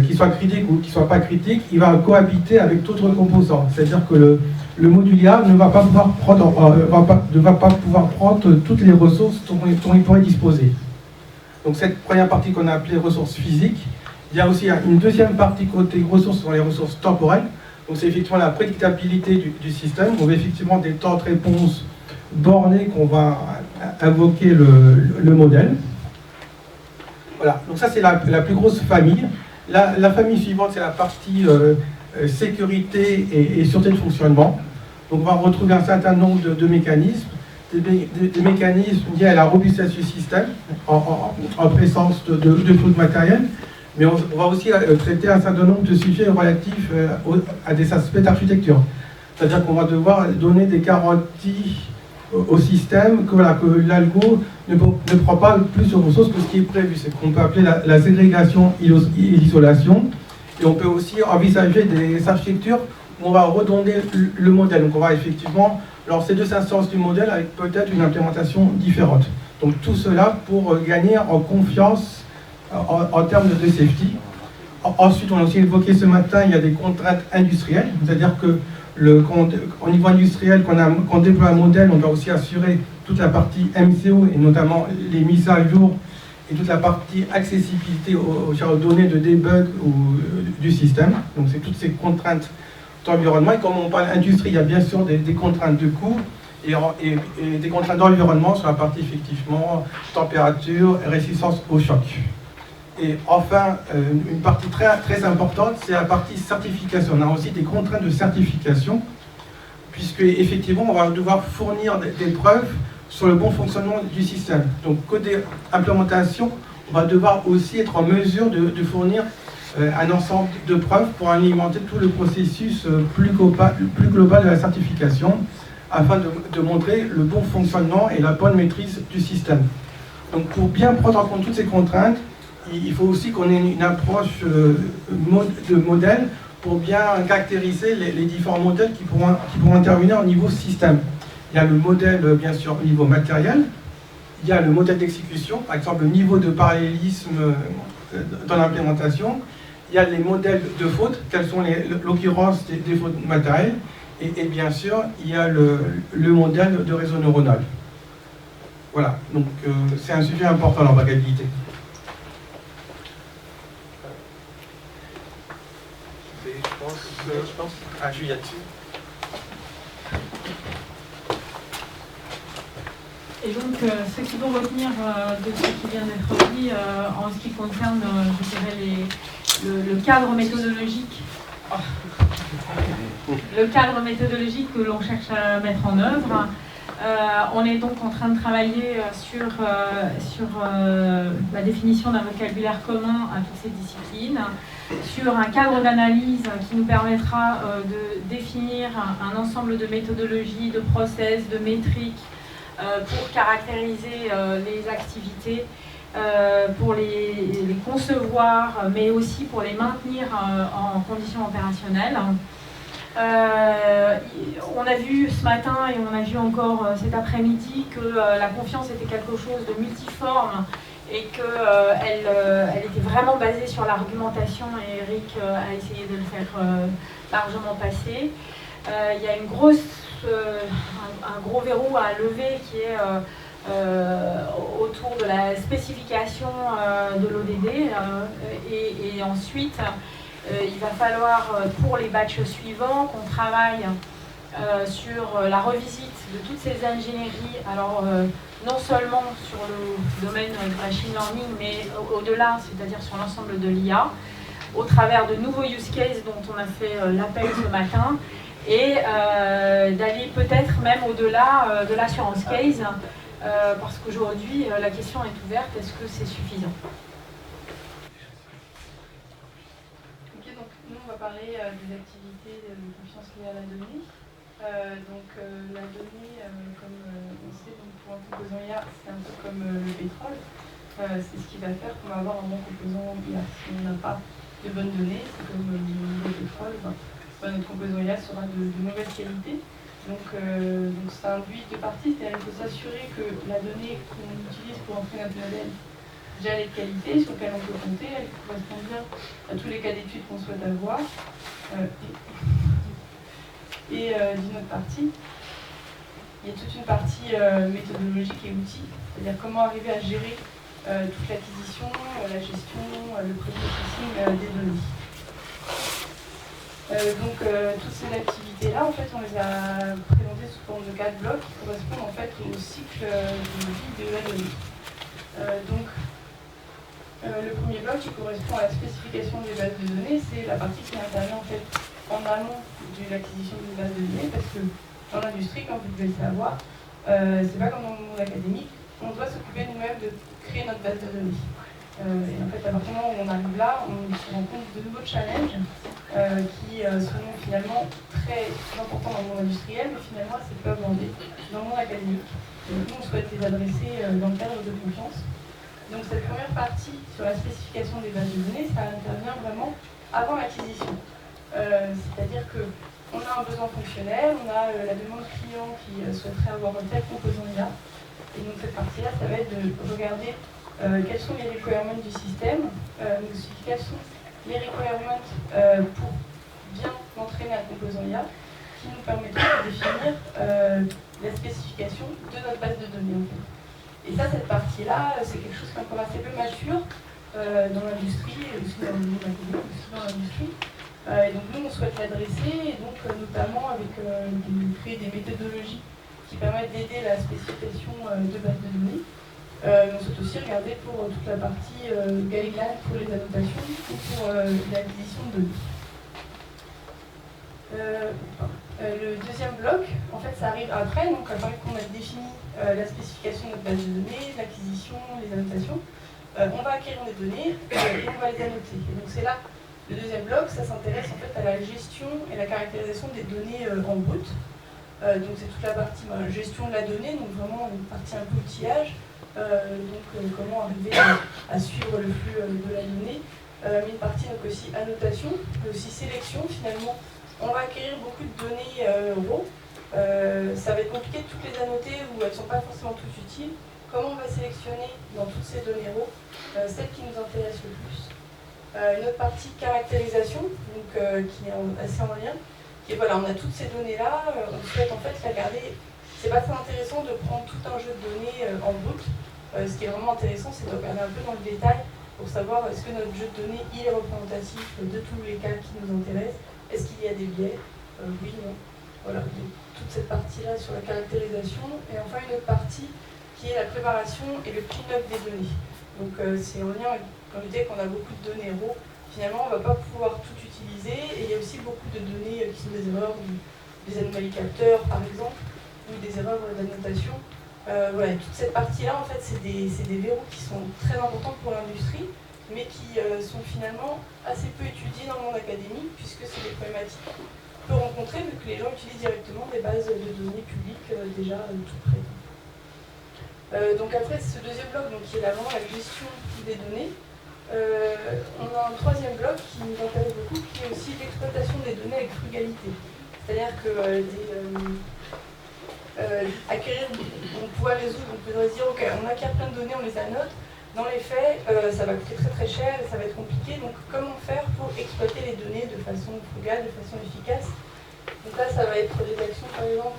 qu'il soit critique ou qu'il ne soit pas critique, il va cohabiter avec d'autres composants. C'est-à-dire que le module IA ne va pas pouvoir prendre toutes les ressources dont il pourrait disposer. Donc cette première partie qu'on a appelée ressources physiques, il y a aussi une deuxième partie côté ressources, sont les ressources temporelles. Donc c'est effectivement la prédictabilité du système. On a effectivement des temps de réponse bornés qu'on va invoquer le modèle. Voilà, donc ça c'est la plus grosse famille. La famille suivante, c'est la partie sécurité et sûreté de fonctionnement. Donc on va retrouver un certain nombre de mécanismes, des mécanismes liés à la robustesse du système, en présence de flux de matériel, mais on va aussi traiter un certain nombre de sujets relatifs à des aspects d'architecture. C'est-à-dire qu'on va devoir donner des garanties au système que l'algo ne prend pas plus de ressources que ce qui est prévu. C'est qu'on peut appeler la ségrégation et l'isolation. Et on peut aussi envisager des architectures où on va redonder le modèle. Donc on va effectivement lancer deux instances du modèle avec peut-être une implémentation différente. Donc tout cela pour gagner en confiance en termes de safety. Ensuite, on a aussi évoqué ce matin, il y a des contraintes industrielles, c'est-à-dire que au niveau industriel, quand on déploie un modèle, on doit aussi assurer toute la partie MCO et notamment les mises à jour et toute la partie accessibilité aux données de debug du système. Donc c'est toutes ces contraintes d'environnement. Et comme on parle industrie, il y a bien sûr des contraintes de coût et des contraintes d'environnement sur la partie effectivement température et résistance au choc. Et enfin, une partie très importante, c'est la partie certification. On a aussi des contraintes de certification, puisque effectivement, on va devoir fournir des preuves sur le bon fonctionnement du système. Donc, côté implémentation, on va devoir aussi être en mesure de fournir un ensemble de preuves pour alimenter tout le processus plus global de la certification, afin de montrer le bon fonctionnement et la bonne maîtrise du système. Donc, pour bien prendre en compte toutes ces contraintes, il faut aussi qu'on ait une approche de modèle pour bien caractériser les différents modèles qui pourront intervenir au niveau système. Il y a le modèle, bien sûr, au niveau matériel. Il y a le modèle d'exécution, par exemple le niveau de parallélisme dans l'implémentation. Il y a les modèles de fautes, quelles sont l'occurrence des fautes matérielles. Et bien sûr, il y a le modèle de réseau neuronal. Voilà, donc c'est un sujet important, l'embarquabilité. Je pense à Julia dessus. Et donc, ce qu'il faut retenir de ce qui vient d'être dit en ce qui concerne, je dirais, le cadre méthodologique, le cadre méthodologique que l'on cherche à mettre en œuvre. On est donc en train de travailler sur la définition d'un vocabulaire commun à toutes ces disciplines, sur un cadre d'analyse qui nous permettra de définir un ensemble de méthodologies, de process, de métriques pour caractériser les activités, pour les concevoir, mais aussi pour les maintenir en conditions opérationnelles. On a vu ce matin et on a vu encore cet après-midi que la confiance était quelque chose de multiforme et qu'elle était vraiment basée sur l'argumentation, et Eric a essayé de le faire largement passer. Il y a un gros verrou à lever qui est autour de la spécification de l'ODD et ensuite il va falloir pour les batchs suivants qu'on travaille sur la revisite de toutes ces ingénieries, alors non seulement sur le domaine du machine learning mais au-delà, c'est-à-dire sur l'ensemble de l'IA, au travers de nouveaux use cases dont on a fait l'appel ce matin, et d'aller peut-être même au-delà de l'assurance case, parce qu'aujourd'hui la question est ouverte, est-ce que c'est suffisant? Ok, donc nous on va parler des activités de confiance liées à la donnée. La donnée, comme on sait, donc pour un composant IA, c'est un peu comme le pétrole. C'est ce qui va faire qu'on va avoir un bon composant IA. Si on n'a pas de bonnes données, c'est comme le pétrole, notre composant IA sera de mauvaise qualité. Donc ça induit deux parties, c'est-à-dire qu'il faut s'assurer que la donnée qu'on utilise pour entraîner notre modèle, déjà elle est de qualité, sur laquelle on peut compter, elle correspond bien à tous les cas d'études qu'on souhaite avoir. D'une autre partie, il y a toute une partie méthodologique et outils, c'est-à-dire comment arriver à gérer toute l'acquisition, la gestion, le processing des données. Toutes ces activités-là, en fait, on les a présentées sous forme de 4 blocs qui correspondent en fait au cycle de vie de la donnée. Le premier bloc qui correspond à la spécification des bases de données, c'est la partie qui intervient en fait en amont de l'acquisition d'une base de données, parce que dans l'industrie, comme vous devez le savoir, c'est pas comme dans le monde académique, on doit s'occuper nous-mêmes de créer notre base de données. Et en fait, à partir du moment où on arrive là, on se rend compte de nouveaux challenges qui sont finalement très importants dans le monde industriel, mais finalement assez peu abordés dans le monde académique. Donc nous, on souhaite les adresser dans le cadre de confiance. Donc cette première partie sur la spécification des bases de données, ça intervient vraiment avant l'acquisition. C'est-à-dire qu'on a un besoin fonctionnel, on a la demande client qui souhaiterait avoir un tel composant IA. Et donc cette partie-là, ça va être de regarder quels sont les requirements du système, mais aussi quels sont les requirements pour bien entraîner un composant IA, qui nous permettront de définir la spécification de notre base de données. En fait. Et ça, cette partie-là, c'est quelque chose qui est encore assez peu mature dans l'industrie, et aussi dans le monde académique, aussi dans l'industrie. Et donc nous, on souhaite l'adresser, et donc notamment avec créer des méthodologies qui permettent d'aider la spécification de bases de données. On souhaite aussi regarder pour toute la partie guideline pour les annotations ou pour l'acquisition de données. Le deuxième bloc, en fait, ça arrive après, donc après qu'on a défini la spécification de notre base de données, l'acquisition, les annotations, on va acquérir des données et on va les annoter. Et donc c'est là, le deuxième bloc, ça s'intéresse en fait à la gestion et la caractérisation des données en brut. Donc c'est toute la partie gestion de la donnée, donc vraiment une partie un peu outillage, comment arriver à suivre le flux de la donnée, mais une partie donc aussi annotation, mais aussi sélection finalement. On va acquérir beaucoup de données raw. Ça va être compliqué de toutes les annoter ou elles ne sont pas forcément toutes utiles. Comment on va sélectionner dans toutes ces données raw celles qui nous intéressent le plus. Une autre partie caractérisation, donc, qui est assez en lien, qui est voilà, on a toutes ces données-là, on souhaite en fait la garder. C'est pas très intéressant de prendre tout un jeu de données en brut. Ce qui est vraiment intéressant, c'est de regarder un peu dans le détail pour savoir est-ce que notre jeu de données il est représentatif de tous les cas qui nous intéressent. Est-ce qu'il y a des biais? Oui, non. Voilà, donc, toute cette partie-là sur la caractérisation. Et enfin, une autre partie qui est la préparation et le clean-up des données. Donc, c'est en lien avec l'idée qu'on a beaucoup de données raw. Finalement, on ne va pas pouvoir tout utiliser. Et il y a aussi beaucoup de données qui sont des erreurs, des anomalies capteurs, par exemple, ou des erreurs d'annotation. Voilà, toute cette partie-là, en fait, c'est des verrous qui sont très importants pour l'industrie, mais qui sont finalement assez peu étudiés dans le monde académique, puisque c'est des problématiques peu rencontrées, vu que les gens utilisent directement des bases de données publiques déjà tout près. Donc après, ce deuxième bloc, donc, qui est vraiment la gestion des données, on a un troisième bloc qui nous intéresse beaucoup, qui est aussi l'exploitation des données avec frugalité. C'est-à-dire que acquérir, on pourrait résoudre, on pourrait se dire ok, on acquiert plein de données, on les annote. Dans les faits, ça va coûter très très cher et ça va être compliqué. Donc comment faire pour exploiter les données de façon frugale, de façon efficace? Donc là, ça va être des actions, par exemple,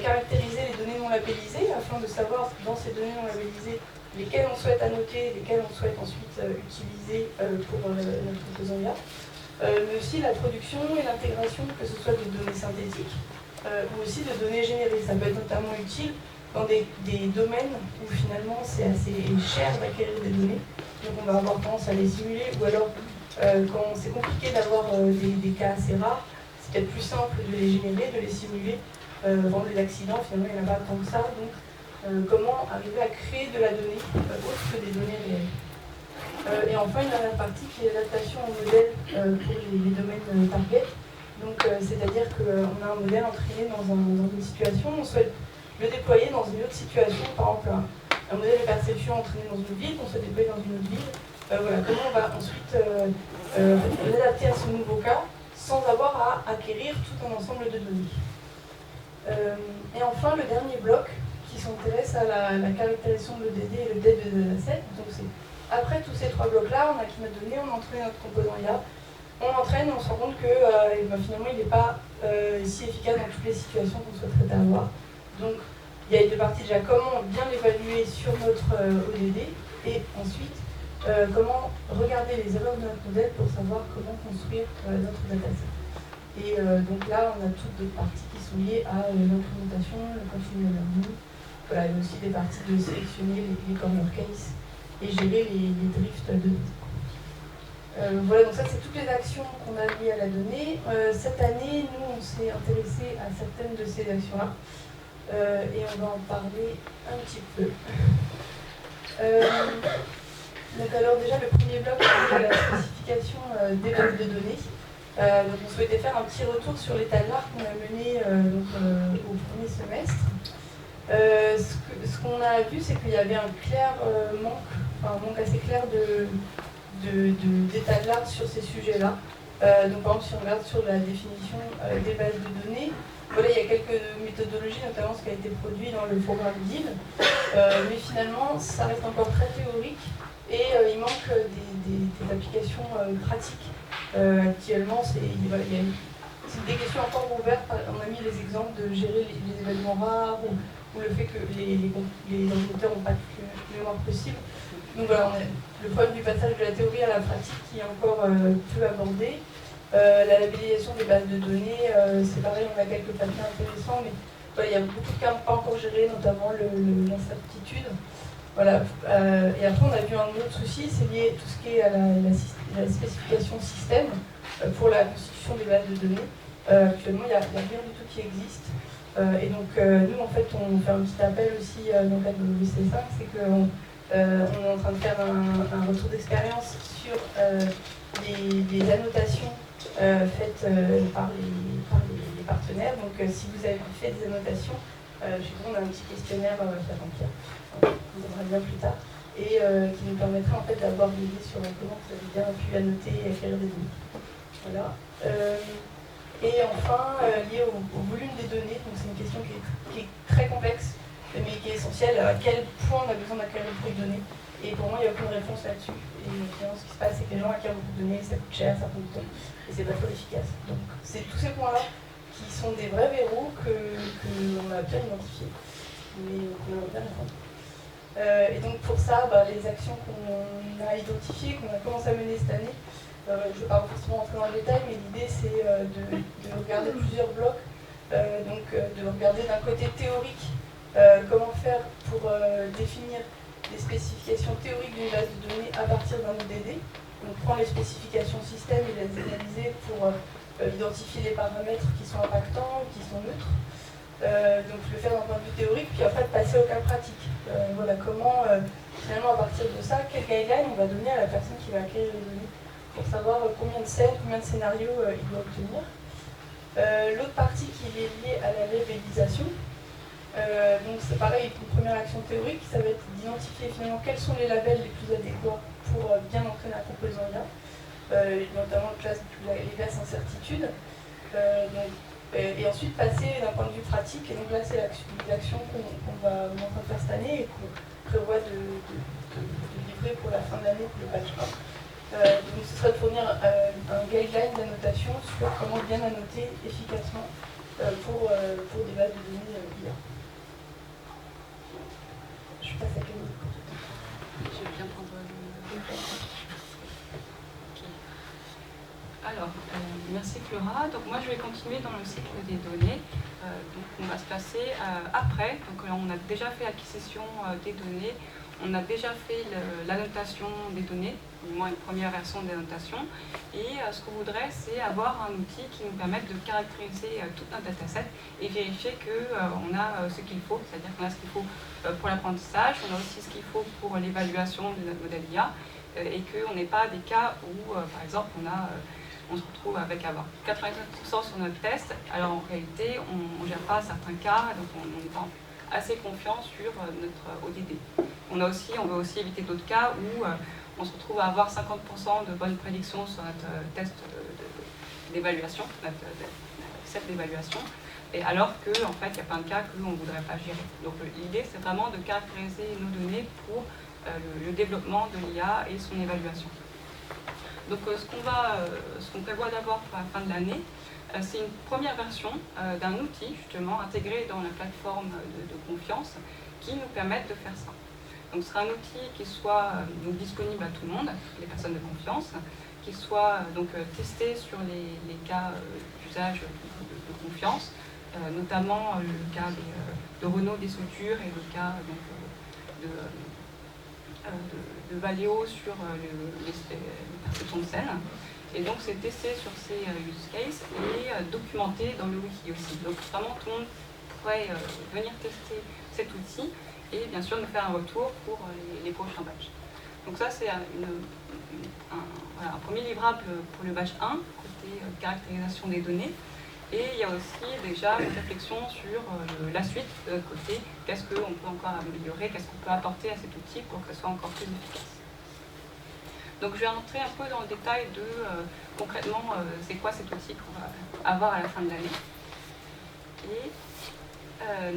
caractériser les données non labellisées afin de savoir dans ces données non labellisées lesquelles on souhaite annoter, lesquelles on souhaite ensuite utiliser pour notre composant IA. Mais aussi la production et l'intégration, que ce soit de données synthétiques ou aussi de données générées. Ça peut être notamment utile dans des domaines où finalement c'est assez cher d'acquérir des données. Donc on va avoir tendance à les simuler, ou alors quand c'est compliqué d'avoir des cas assez rares, c'est peut-être plus simple de les générer, de les simuler. Vendre les accidents, finalement il n'y en a pas tant que ça. Donc comment arriver à créer de la donnée autre que des données réelles. Et enfin une dernière partie qui est l'adaptation au modèle pour les domaines target. Donc c'est-à-dire qu'on a un modèle entraîné dans une situation, on souhaite le déployer dans une autre situation, par exemple un modèle de perception entraîné dans une ville, on souhaite déployer dans une autre ville. Voilà, comment on va ensuite l'adapter à ce nouveau cas sans avoir à acquérir tout un ensemble de données. Et enfin le dernier bloc qui s'intéresse à la caractérisation de l'EDD et le DED de dataset. Donc c'est après tous ces trois blocs-là, on a qui notre donnée, on entraîne notre composant IA, on entraîne et on se rend compte que finalement il n'est pas si efficace dans toutes les situations qu'on souhaiterait avoir. Donc il y a deux parties déjà, comment bien l'évaluer sur notre ODD et ensuite comment regarder les erreurs de notre modèle pour savoir comment construire notre dataset. Et donc là on a toutes d'autres parties qui sont liées à l'implémentation, le continuum learning. Voilà, il y a aussi des parties de sélectionner les corner cases et gérer les drifts de données. Voilà, donc ça c'est toutes les actions qu'on a liées à la donnée. Cette année, nous on s'est intéressé à certaines de ces actions-là et on va en parler un petit peu. Donc alors déjà le premier bloc c'est la spécification des bases de données. Donc on souhaitait faire un petit retour sur l'état de l'art qu'on a mené au premier semestre. Ce qu'on a vu, c'est qu'il y avait un clair manque assez clair d'état de l'art sur ces sujets-là. Donc par exemple, si on regarde sur la définition des bases de données, voilà, il y a quelques méthodologies, notamment ce qui a été produit dans le programme DIL, mais finalement, ça reste encore très théorique et il manque des applications pratiques. Actuellement, il y a des questions encore ouvertes. On a mis les exemples de gérer les événements rares ou le fait que les ordinateurs n'ont pas toute la mémoire possible. Donc voilà, le problème du passage de la théorie à la pratique qui est encore peu abordé. La labellisation des bases de données, c'est pareil, on a quelques papiers intéressants, mais voilà, il y a beaucoup de cas pas encore gérés, notamment l'incertitude. Voilà. Et après, on a vu un autre souci, c'est lié à tout ce qui est à la spécification système pour la constitution des bases de données. Actuellement, il n'y a rien du tout qui existe. Et donc, nous, en fait, on fait un petit appel aussi dans le cadre de l'OBC5, c'est qu'on est en train de faire un retour d'expérience sur les annotations faites par les partenaires. Donc, si vous avez fait des annotations, on a un petit questionnaire à faire remplir, on verra bien plus tard, et qui nous permettra en fait d'avoir des idées sur comment vous avez bien pu annoter et écrire des données. Voilà. Et enfin, lié au volume des données, donc c'est une question qui est très complexe, mais qui est essentielle. À quel point on a besoin d'acquérir beaucoup de données? Et pour moi, il n'y a aucune réponse là-dessus. Et finalement, ce qui se passe, c'est que les gens acquièrent beaucoup de données, ça coûte cher, ça prend du temps, et c'est pas trop efficace. Donc, c'est tous ces points-là qui sont des vrais verrous qu'on a bien identifiés, mais qu'on aimerait bien répondre. Et donc, pour ça, les actions qu'on a identifiées, qu'on a commencé à mener cette année, je ne vais pas forcément rentrer dans le détail, mais l'idée c'est de regarder plusieurs blocs, donc de regarder d'un côté théorique comment faire pour définir les spécifications théoriques d'une base de données à partir d'un ODD, donc prendre les spécifications système et les analyser pour identifier les paramètres qui sont impactants, qui sont neutres, donc le faire d'un point de vue théorique, puis après passer au cas pratique. Voilà comment finalement à partir de ça, quel guideline on va donner à la personne qui va acquérir les données, pour savoir combien de scènes, combien de scénarios il doit obtenir. L'autre partie qui est liée à la labellisation, donc c'est pareil, une première action théorique, ça va être d'identifier finalement quels sont les labels les plus adéquats pour bien entraîner la composant IA, notamment les classes incertitude. Donc Et ensuite passer d'un point de vue pratique, et donc là c'est l'action qu'on va en train de faire cette année et qu'on prévoit de livrer pour la fin de l'année pour le batch 1. Donc ce serait de fournir un guideline d'annotation sur comment bien annoter efficacement pour des bases de données IA. Je passe à Camille. Je vais bien prendre Alors, merci Flora. Donc moi je vais continuer dans le cycle des données. Donc on va se passer après. Donc là, on a déjà fait l'acquisition des données. On a déjà fait l'annotation des données, au moins une première version des annotations. Et ce qu'on voudrait, c'est avoir un outil qui nous permette de caractériser tout un dataset et vérifier qu'on a ce qu'il faut, c'est-à-dire qu'on a ce qu'il faut pour l'apprentissage, on a aussi ce qu'il faut pour l'évaluation de notre modèle IA, et qu'on n'ait pas des cas où, par exemple, on se retrouve avec avoir 95% sur notre test, alors en réalité, on ne gère pas certains cas, donc on n'est pas assez confiant sur notre ODD. On veut aussi éviter d'autres cas où on se retrouve à avoir 50% de bonnes prédictions sur notre test d'évaluation, notre set d'évaluation, et alors qu'en fait, il y a plein de cas qu'on ne voudrait pas gérer. Donc l'idée, c'est vraiment de caractériser nos données pour le développement de l'IA et son évaluation. Donc ce qu'on prévoit d'avoir pour la fin de l'année, c'est une première version d'un outil justement intégré dans la plateforme de confiance qui nous permette de faire ça. Donc ce sera un outil qui soit disponible à tout le monde, toutes les personnes de confiance, qui soit testé sur les cas d'usage de confiance, notamment le cas de Renault des Soutures et le cas de Valeo sur les perceptions de scène. Et donc c'est testé sur ces use cases et documenté dans le wiki aussi. Donc vraiment tout le monde pourrait venir tester cet outil et bien sûr nous faire un retour pour les prochains batchs. Donc ça c'est un premier livrable pour le batch 1, côté caractérisation des données. Et il y a aussi déjà une réflexion sur la suite, côté qu'est-ce qu'on peut encore améliorer, qu'est-ce qu'on peut apporter à cet outil pour que ce soit encore plus efficace. Donc je vais rentrer un peu dans le détail de concrètement c'est quoi cet outil qu'on va avoir à la fin de l'année. Et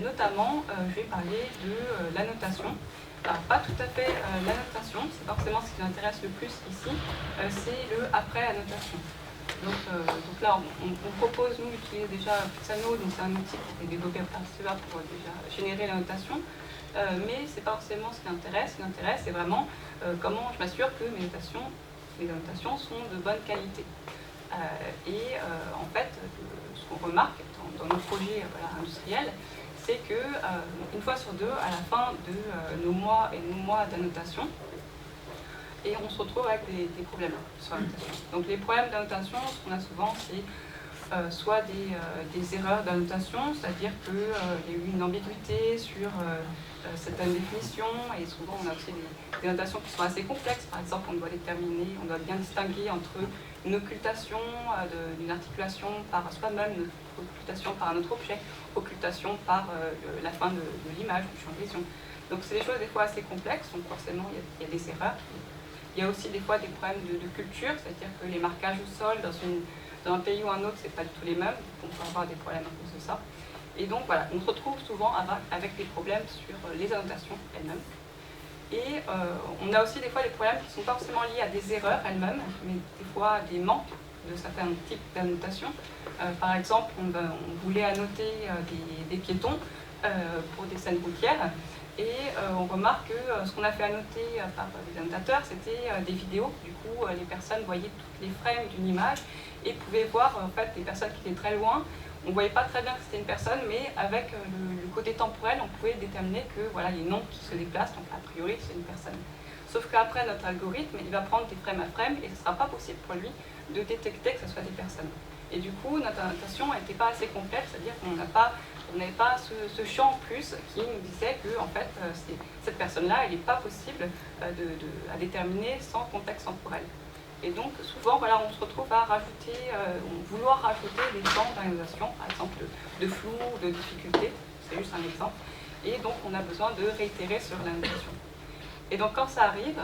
notamment je vais parler de l'annotation. Alors pas tout à fait l'annotation, c'est forcément ce qui nous intéresse le plus ici, c'est le après annotation. Donc là on propose, nous d'utiliser déjà Pixano, donc c'est un outil qui a été développé par Arceva pour déjà générer l'annotation. Mais ce n'est pas forcément ce qui m'intéresse. Ce qui m'intéresse, c'est vraiment comment je m'assure que mes annotations sont de bonne qualité. En fait, ce qu'on remarque dans nos projets industriels, c'est qu'une fois sur deux, à la fin de nos mois et nos mois d'annotation, et on se retrouve avec des problèmes sur l'annotation. Donc les problèmes d'annotation, ce qu'on a souvent, c'est soit des erreurs d'annotation, c'est-à-dire qu'il y a eu une ambiguïté sur certaines définitions, et souvent on a aussi des notations qui sont assez complexes. Par exemple, on doit bien distinguer entre une occultation d'une articulation par soi-même, une occultation par un autre objet, occultation par la fin de l'image, du champ de vision. Donc c'est des choses des fois assez complexes, donc forcément il y a des erreurs. Il y a aussi des fois des problèmes de culture, c'est-à-dire que les marquages au sol dans un pays ou un autre, c'est pas du tout les mêmes, on peut avoir des problèmes à cause de ça. Et donc voilà, on se retrouve souvent avec des problèmes sur les annotations elles-mêmes. Et on a aussi des fois des problèmes qui ne sont pas forcément liés à des erreurs elles-mêmes, mais des fois des manques de certains types d'annotations. Par exemple, on voulait annoter des piétons pour des scènes routières, et on remarque que ce qu'on a fait annoter par les annotateurs, c'était des vidéos. Du coup, les personnes voyaient toutes les frames d'une image et pouvaient voir en fait des personnes qui étaient très loin. On ne voyait pas très bien que c'était une personne, mais avec le côté temporel, on pouvait déterminer que voilà, les noms qui se déplacent, donc a priori c'est une personne. Sauf qu'après, notre algorithme, il va prendre des frame à frame et ce ne sera pas possible pour lui de détecter que ce soit des personnes. Et du coup, notre annotation n'était pas assez complète, c'est-à-dire qu'on n'avait pas ce champ en plus qui nous disait que en fait, cette personne-là, elle n'est pas possible à déterminer sans contexte temporel. Et donc souvent, voilà, on se retrouve à vouloir rajouter des champs d'annotation, par exemple de flou, de difficulté, c'est juste un exemple. Et donc on a besoin de réitérer sur l'annotation. Et donc quand ça arrive,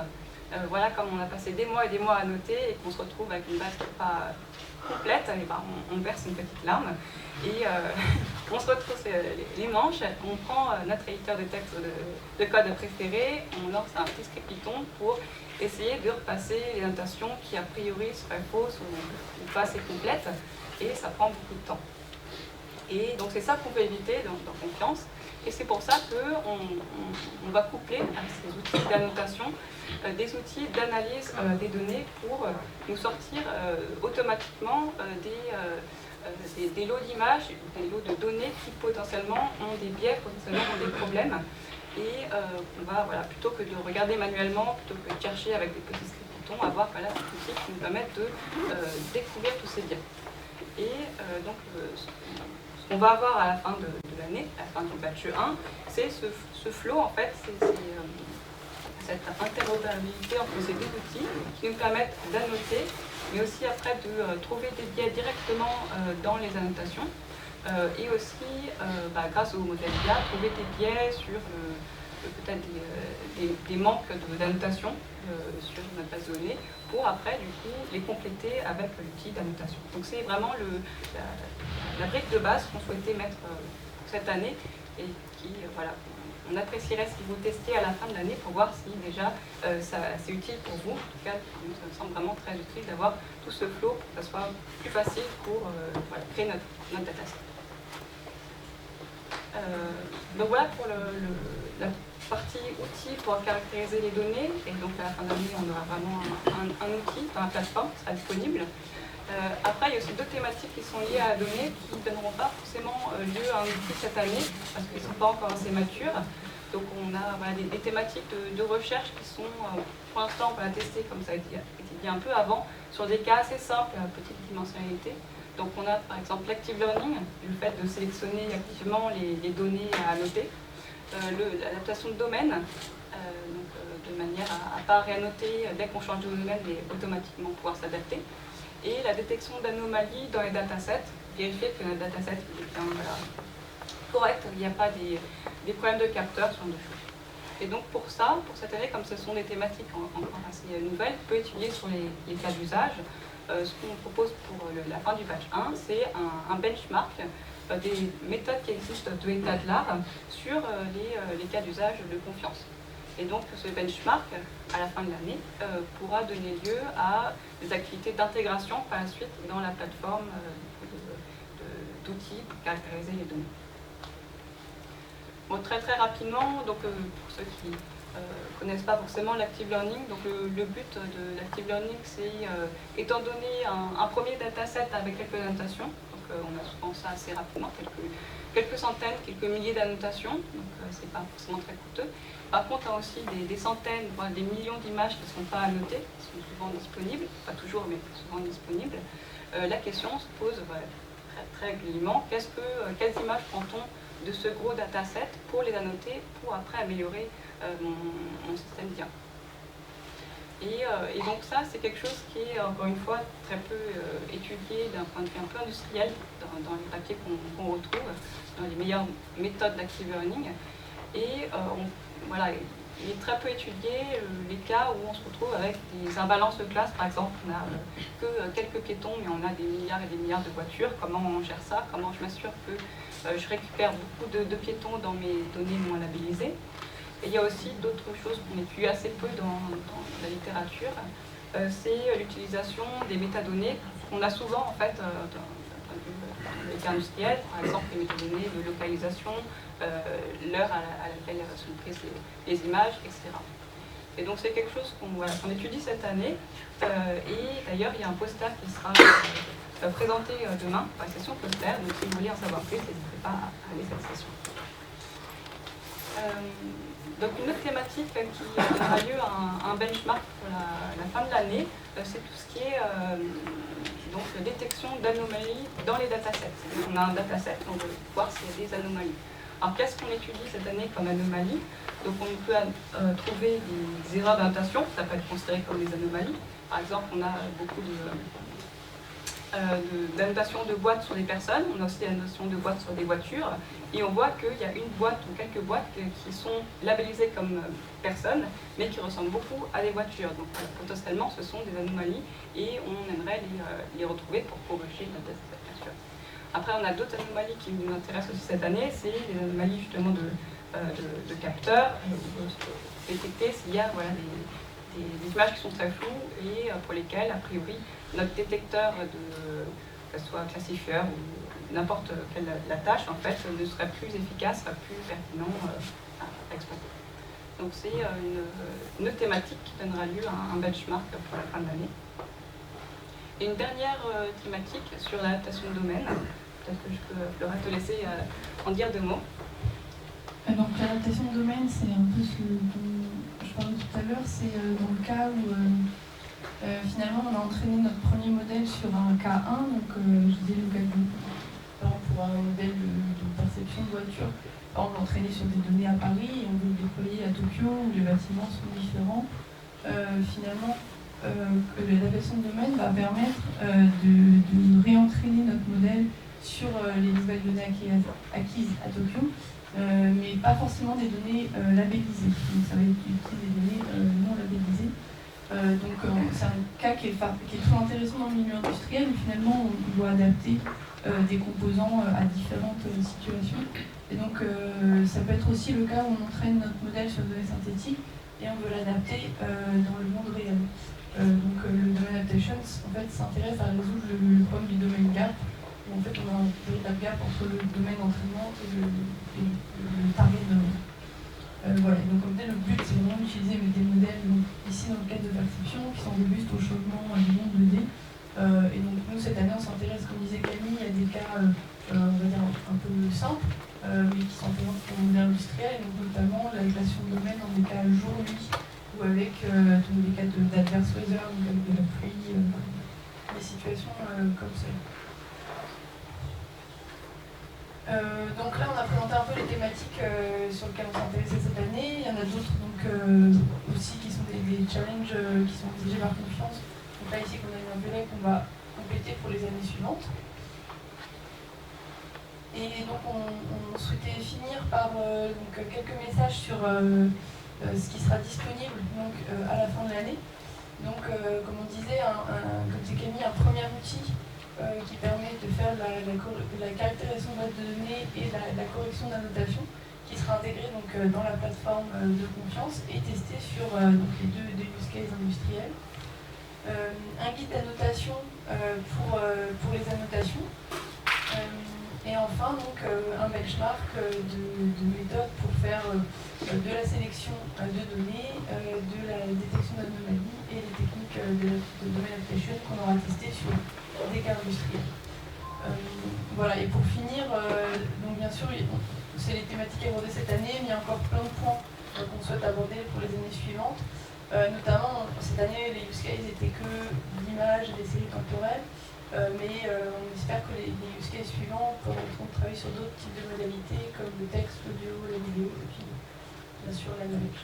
voilà, comme on a passé des mois et des mois à noter et qu'on se retrouve avec une base qui n'est pas complète, et ben on verse une petite larme et on se retrousse les manches, on prend notre éditeur de texte de code préféré, on lance un petit script Python pour essayer de repasser les notations qui a priori seraient fausses ou pas assez complètes, et ça prend beaucoup de temps. Et donc c'est ça qu'on peut éviter dans Confiance. Et c'est pour ça qu'on va coupler à ces outils d'annotation des outils d'analyse des données pour nous sortir automatiquement des lots d'images, des lots de données qui potentiellement ont des biais, potentiellement ont des problèmes. Et on va, voilà, plutôt que de regarder manuellement, plutôt que de chercher avec des petits scripts Python, avoir voilà, des outils qui nous permettent de découvrir tous ces biais. Et donc, ce qu'on va avoir à la fin de l'année, à la fin du batch 1, c'est ce flow, en fait, c'est cette interopérabilité entre ces deux outils qui nous permettent d'annoter, mais aussi après de trouver des biais directement dans les annotations, et aussi, grâce au modèle IA, trouver des biais sur peut-être des manques d'annotation sur notre base de données, pour après, du coup, les compléter avec l'outil d'annotation. Donc c'est vraiment la brique de base qu'on souhaitait mettre cette année et qui, voilà, on apprécierait si vous testiez à la fin de l'année pour voir si déjà c'est utile pour vous. En tout cas, ça me semble vraiment très utile d'avoir tout ce flow pour que ça soit plus facile pour voilà, créer notre dataset. Donc voilà pour la partie outils pour caractériser les données, et donc à la fin de l'année on aura vraiment un outil dans la plateforme qui sera disponible. Après il y a aussi d'autres thématiques qui sont liées à la donnée qui ne donneront pas forcément lieu à un outil cette année parce qu'ils ne sont pas encore assez matures. Donc on a voilà, des thématiques de recherche qui sont pour l'instant on va tester comme ça a été dit un peu avant sur des cas assez simples à petite dimensionnalité. Donc on a par exemple l'active learning, le fait de sélectionner activement les données à annoter, l'adaptation de domaine, donc, de manière à ne pas réannoter dès qu'on change de domaine, mais automatiquement pouvoir s'adapter, et la détection d'anomalies dans les datasets, vérifier que notre dataset est bien correct, il n'y a pas des problèmes de capteurs, ce genre de choses. Et donc pour ça, pour cette année, comme ce sont des thématiques encore assez nouvelles, on peut étudier sur les cas d'usage. Ce qu'on propose pour la fin du batch 1, c'est un benchmark des méthodes qui existent de l'état de l'art sur les cas d'usage de confiance. Et donc ce benchmark, à la fin de l'année, pourra donner lieu à des activités d'intégration par la suite dans la plateforme d'outils pour caractériser les données. Bon, très rapidement, donc, pour ceux qui ne connaissent pas forcément l'active learning, donc le but de l'active learning, c'est, étant donné un premier dataset avec quelques annotations, donc on a souvent ça assez rapidement, quelques centaines, quelques milliers d'annotations, donc c'est pas forcément très coûteux. Par contre, on a aussi des centaines, voire des millions d'images qui ne sont pas annotées, qui sont souvent disponibles, pas toujours, mais souvent disponibles. La question se pose très régulièrement, quelles images prend-on de ce gros dataset pour les annoter, pour après améliorer mon système d'IA. Et donc ça, c'est quelque chose qui est, encore une fois, très peu étudié d'un point de vue un peu industriel, dans les papiers qu'on retrouve, dans les meilleures méthodes d'active learning. Et voilà, il est très peu étudié les cas où on se retrouve avec des imbalances de classe. Par exemple, on n'a que quelques piétons, mais on a des milliards et des milliards de voitures. Comment on gère ça? Comment je m'assure que je récupère beaucoup de piétons dans mes données non labellisées? Et il y a aussi d'autres choses qu'on étudie assez peu dans la littérature. C'est l'utilisation des métadonnées qu'on a souvent, en fait, d'un point de vue industriel. Par exemple, les métadonnées de localisation, l'heure à laquelle sont prises les images, etc. Et donc c'est quelque chose qu'on étudie cette année. Et d'ailleurs, il y a un poster qui sera présenté demain par la session poster. Donc si vous voulez en savoir plus, n'hésitez pas à aller à cette session. Donc une autre thématique qui donnera lieu à un benchmark pour la fin de l'année, c'est tout ce qui est donc, détection d'anomalies dans les datasets. On a un dataset, on veut voir s'il y a des anomalies. Alors qu'est-ce qu'on étudie cette année comme anomalie? Donc on peut trouver des erreurs d'annotation, ça peut être considéré comme des anomalies. Par exemple, on a beaucoup d'annotation de boîtes sur des personnes, on a aussi la notion de boîtes sur des voitures, et on voit qu'il y a une boîte ou quelques boîtes qui sont labellisées comme personnes, mais qui ressemblent beaucoup à des voitures. Donc potentiellement, ce sont des anomalies, et on aimerait les retrouver pour corriger la détection. Après, on a d'autres anomalies qui nous intéressent aussi cette année, c'est les anomalies justement de capteurs, détecter s'il y a voilà, des images qui sont très floues et pour lesquelles, a priori, notre détecteur, que ce soit classifieur ou n'importe quelle la tâche, en fait, ne serait plus efficace, serait plus pertinent à exploiter. Donc c'est une thématique qui donnera lieu à un benchmark pour la fin de l'année. Et une dernière thématique sur l'adaptation de domaine. Peut-être que je peux, Flora, te laisser en dire deux mots. Donc l'adaptation de domaine, c'est un peu ce dont je parlais tout à l'heure, c'est dans le cas où finalement on a entraîné notre premier modèle sur un cas 1, donc je disais le cas pour un modèle de perception de voiture. On l'a entraîné sur des données à Paris et on veut le déployer à Tokyo où les bâtiments sont différents. Finalement, l'adaptation de domaine va permettre de réentraîner notre modèle sur les nouvelles données acquises à Tokyo, mais pas forcément des données labellisées. Donc ça va utiliser des données non labellisées. Donc c'est un cas qui est très intéressant dans le milieu industriel, où finalement on doit adapter des composants à différentes situations. Et donc ça peut être aussi le cas où on entraîne notre modèle sur des données synthétiques et on veut l'adapter dans le monde réel. Donc le domain adaptations en fait s'intéresse à résoudre le problème du domaine gap. En fait, on a un véritable gap entre le domaine d'entraînement et le target domaine. Voilà, donc comme tel, le but c'est vraiment d'utiliser des modèles, donc, ici dans le cadre de perception, qui sont robustes au changement du monde 2D. Et donc nous, cette année, on s'intéresse, comme disait Camille, à des cas, on va dire, un peu simples, mais qui sont présents pour le modèle industriel, et donc notamment la relation de domaine dans des cas jour-nuit, ou avec des cas d'adverse weather, donc avec de la pluie, des situations comme ça. Donc là, on a présenté un peu les thématiques sur lesquelles on s'est intéressé cette année. Il y en a d'autres donc, aussi qui sont des challenges qui sont exigés par Confiance. Donc là, ici, on a une enveloppe qu'on va compléter pour les années suivantes. Et donc, on souhaitait finir par donc, quelques messages sur ce qui sera disponible donc, à la fin de l'année. Donc, comme on disait, comme c'est Camille, un premier outil qui permet de faire la caractérisation de base de données et la correction d'annotation, qui sera intégrée donc, dans la plateforme de Confiance et testée sur donc, les deux use cases industriels. Un guide d'annotation pour les annotations. Et enfin, donc, un benchmark de méthodes pour faire de la sélection de données, de la détection d'anomalies et les techniques de domaine application qu'on aura testées sur des cas industriels. Voilà, et pour finir, donc bien sûr, c'est les thématiques abordées cette année, mais il y a encore plein de points qu'on souhaite aborder pour les années suivantes. Notamment, cette année, les use cases n'étaient que d'images et des séries temporelles, mais on espère que les use cases suivants pourront travailler sur d'autres types de modalités, comme le texte, l'audio, la vidéo, et puis bien sûr la knowledge.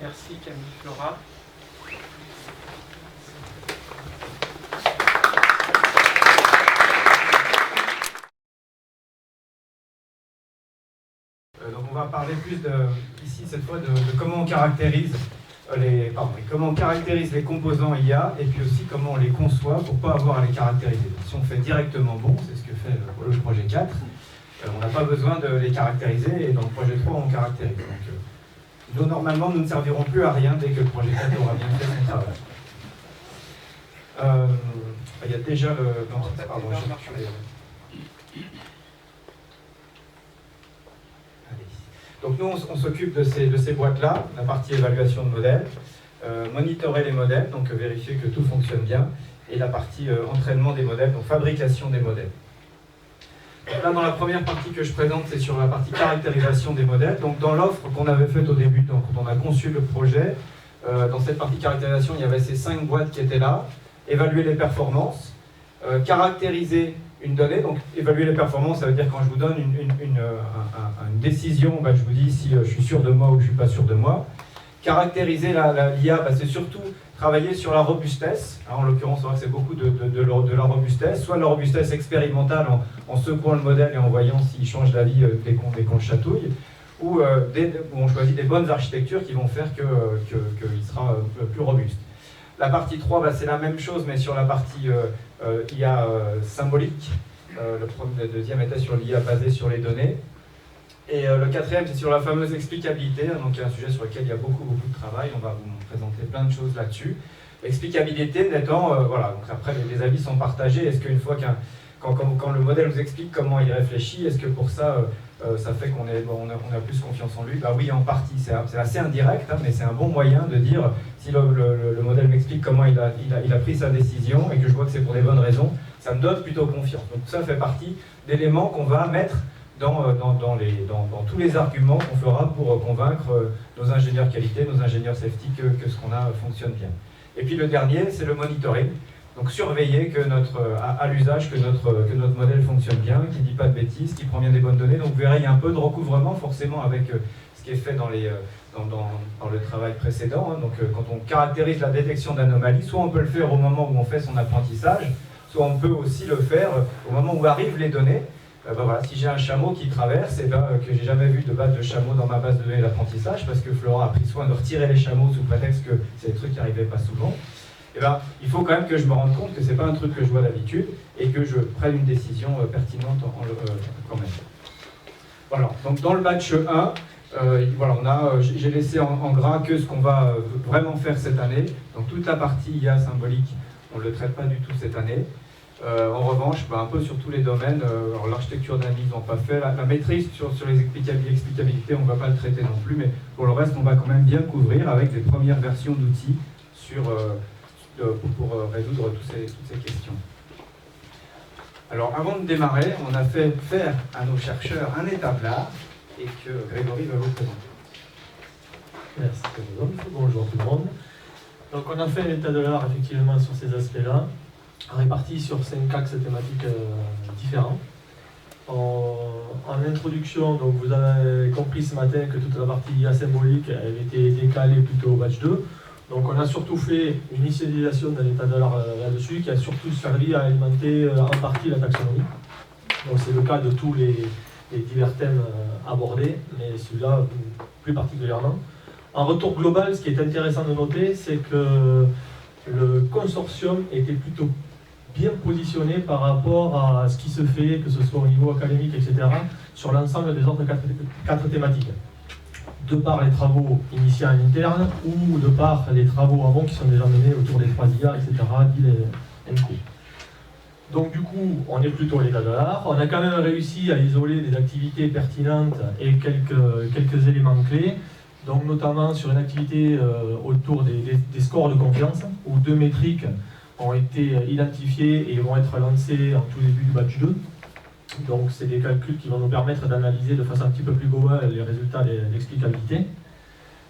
Merci Camille Flora. Donc on va parler plus ici cette fois de comment on caractérise les composants IA et puis aussi comment on les conçoit pour ne pas avoir à les caractériser. Donc, si on fait directement bon, c'est ce que fait le projet 4, on n'a pas besoin de les caractériser et dans le projet 3 on caractérise. Donc, normalement nous ne servirons plus à rien dès que le projet 4 aura bien fait son travail. Il y a déjà le... Non, pardon, donc nous, on s'occupe de ces boîtes-là, la partie évaluation de modèles, monitorer les modèles, donc vérifier que tout fonctionne bien, et la partie entraînement des modèles, donc fabrication des modèles. Donc là, dans la première partie que je présente, c'est sur la partie caractérisation des modèles. Donc dans l'offre qu'on avait faite au début, donc, quand on a conçu le projet, dans cette partie caractérisation, il y avait ces 5 boîtes qui étaient là, évaluer les performances, caractériser une donnée, donc évaluer les performances, ça veut dire quand je vous donne une décision, ben, je vous dis si je suis sûr de moi ou je ne suis pas sûr de moi. Caractériser l'IA, c'est surtout travailler sur la robustesse. Alors, en l'occurrence, on voit que c'est beaucoup de la robustesse, soit de la robustesse expérimentale en secouant le modèle et en voyant s'il change d'avis dès qu'on le chatouille, où on choisit des bonnes architectures qui vont faire qu'il sera plus robuste. La partie 3, c'est la même chose, mais sur la partie IA symbolique. Le deuxième était sur l'IA basée sur les données. Et le quatrième, c'est sur la fameuse explicabilité, donc il y a un sujet sur lequel il y a beaucoup de travail, on va vous présenter plein de choses là-dessus. L'explicabilité n'étant, voilà, donc après les avis sont partagés, est-ce qu'une fois quand le modèle nous explique comment il réfléchit, est-ce que pour ça, ça fait qu'on a plus confiance en lui? Bah oui, en partie, c'est assez indirect, hein, mais c'est un bon moyen de dire, si le modèle m'explique comment il a pris sa décision et que je vois que c'est pour des bonnes raisons, ça me donne plutôt confiance. Donc ça fait partie d'éléments qu'on va mettre dans tous les arguments qu'on fera pour convaincre nos ingénieurs qualité, nos ingénieurs safety que ce qu'on a fonctionne bien. Et puis le dernier, c'est le monitoring. Donc surveiller que à l'usage que notre modèle fonctionne bien, qu'il ne dit pas de bêtises, qu'il prend bien des bonnes données. Donc vous verrez, il y a un peu de recouvrement forcément avec ce qui est fait dans le travail précédent. Hein. Donc quand on caractérise la détection d'anomalies, soit on peut le faire au moment où on fait son apprentissage, soit on peut aussi le faire au moment où arrivent les données. Voilà, si j'ai un chameau qui traverse, que j'ai jamais vu de base de chameau dans ma base de données d'apprentissage, parce que Florent a pris soin de retirer les chameaux sous prétexte que c'est des trucs qui n'arrivaient pas souvent, il faut quand même que je me rende compte que ce n'est pas un truc que je vois d'habitude et que je prenne une décision pertinente quand même. Voilà, donc dans le batch 1, voilà, j'ai laissé en gras que ce qu'on va vraiment faire cette année. Donc toute la partie IA symbolique, on ne le traite pas du tout cette année. En revanche, un peu sur tous les domaines, l'architecture d'analyse, on n'a pas fait, la maîtrise sur les explicabilités, on ne va pas le traiter non plus, mais pour le reste, on va quand même bien couvrir avec les premières versions d'outils pour résoudre toutes ces questions. Alors, avant de démarrer, on a fait faire à nos chercheurs un établard et que Grégory va vous présenter. Merci Rodolphe, bonjour tout le monde. Donc on a fait un état de l'art effectivement sur ces aspects-là, répartis sur 5 axes thématiques différents. En introduction, donc vous avez compris ce matin que toute la partie IA symbolique elle était décalée plutôt au batch 2. Donc on a surtout fait une initialisation d'un état de l'art là-dessus qui a surtout servi à alimenter en partie la taxonomie. Donc c'est le cas de tous les divers thèmes abordés, mais celui-là plus particulièrement. En retour global, ce qui est intéressant de noter, c'est que le consortium était plutôt bien positionné par rapport à ce qui se fait, que ce soit au niveau académique, etc., sur l'ensemble des autres 4 thématiques. De par les travaux initiés en interne ou de par les travaux avant qui sont déjà menés autour des 3 IA, etc., dit les NCO. Donc du coup, on est plutôt à l'état de l'art. On a quand même réussi à isoler des activités pertinentes et quelques éléments clés. Donc notamment sur une activité autour des scores de confiance, où 2 métriques ont été identifiées et vont être lancées en tout début du batch 2. Donc c'est des calculs qui vont nous permettre d'analyser de façon un petit peu plus globale les résultats d'explicabilité.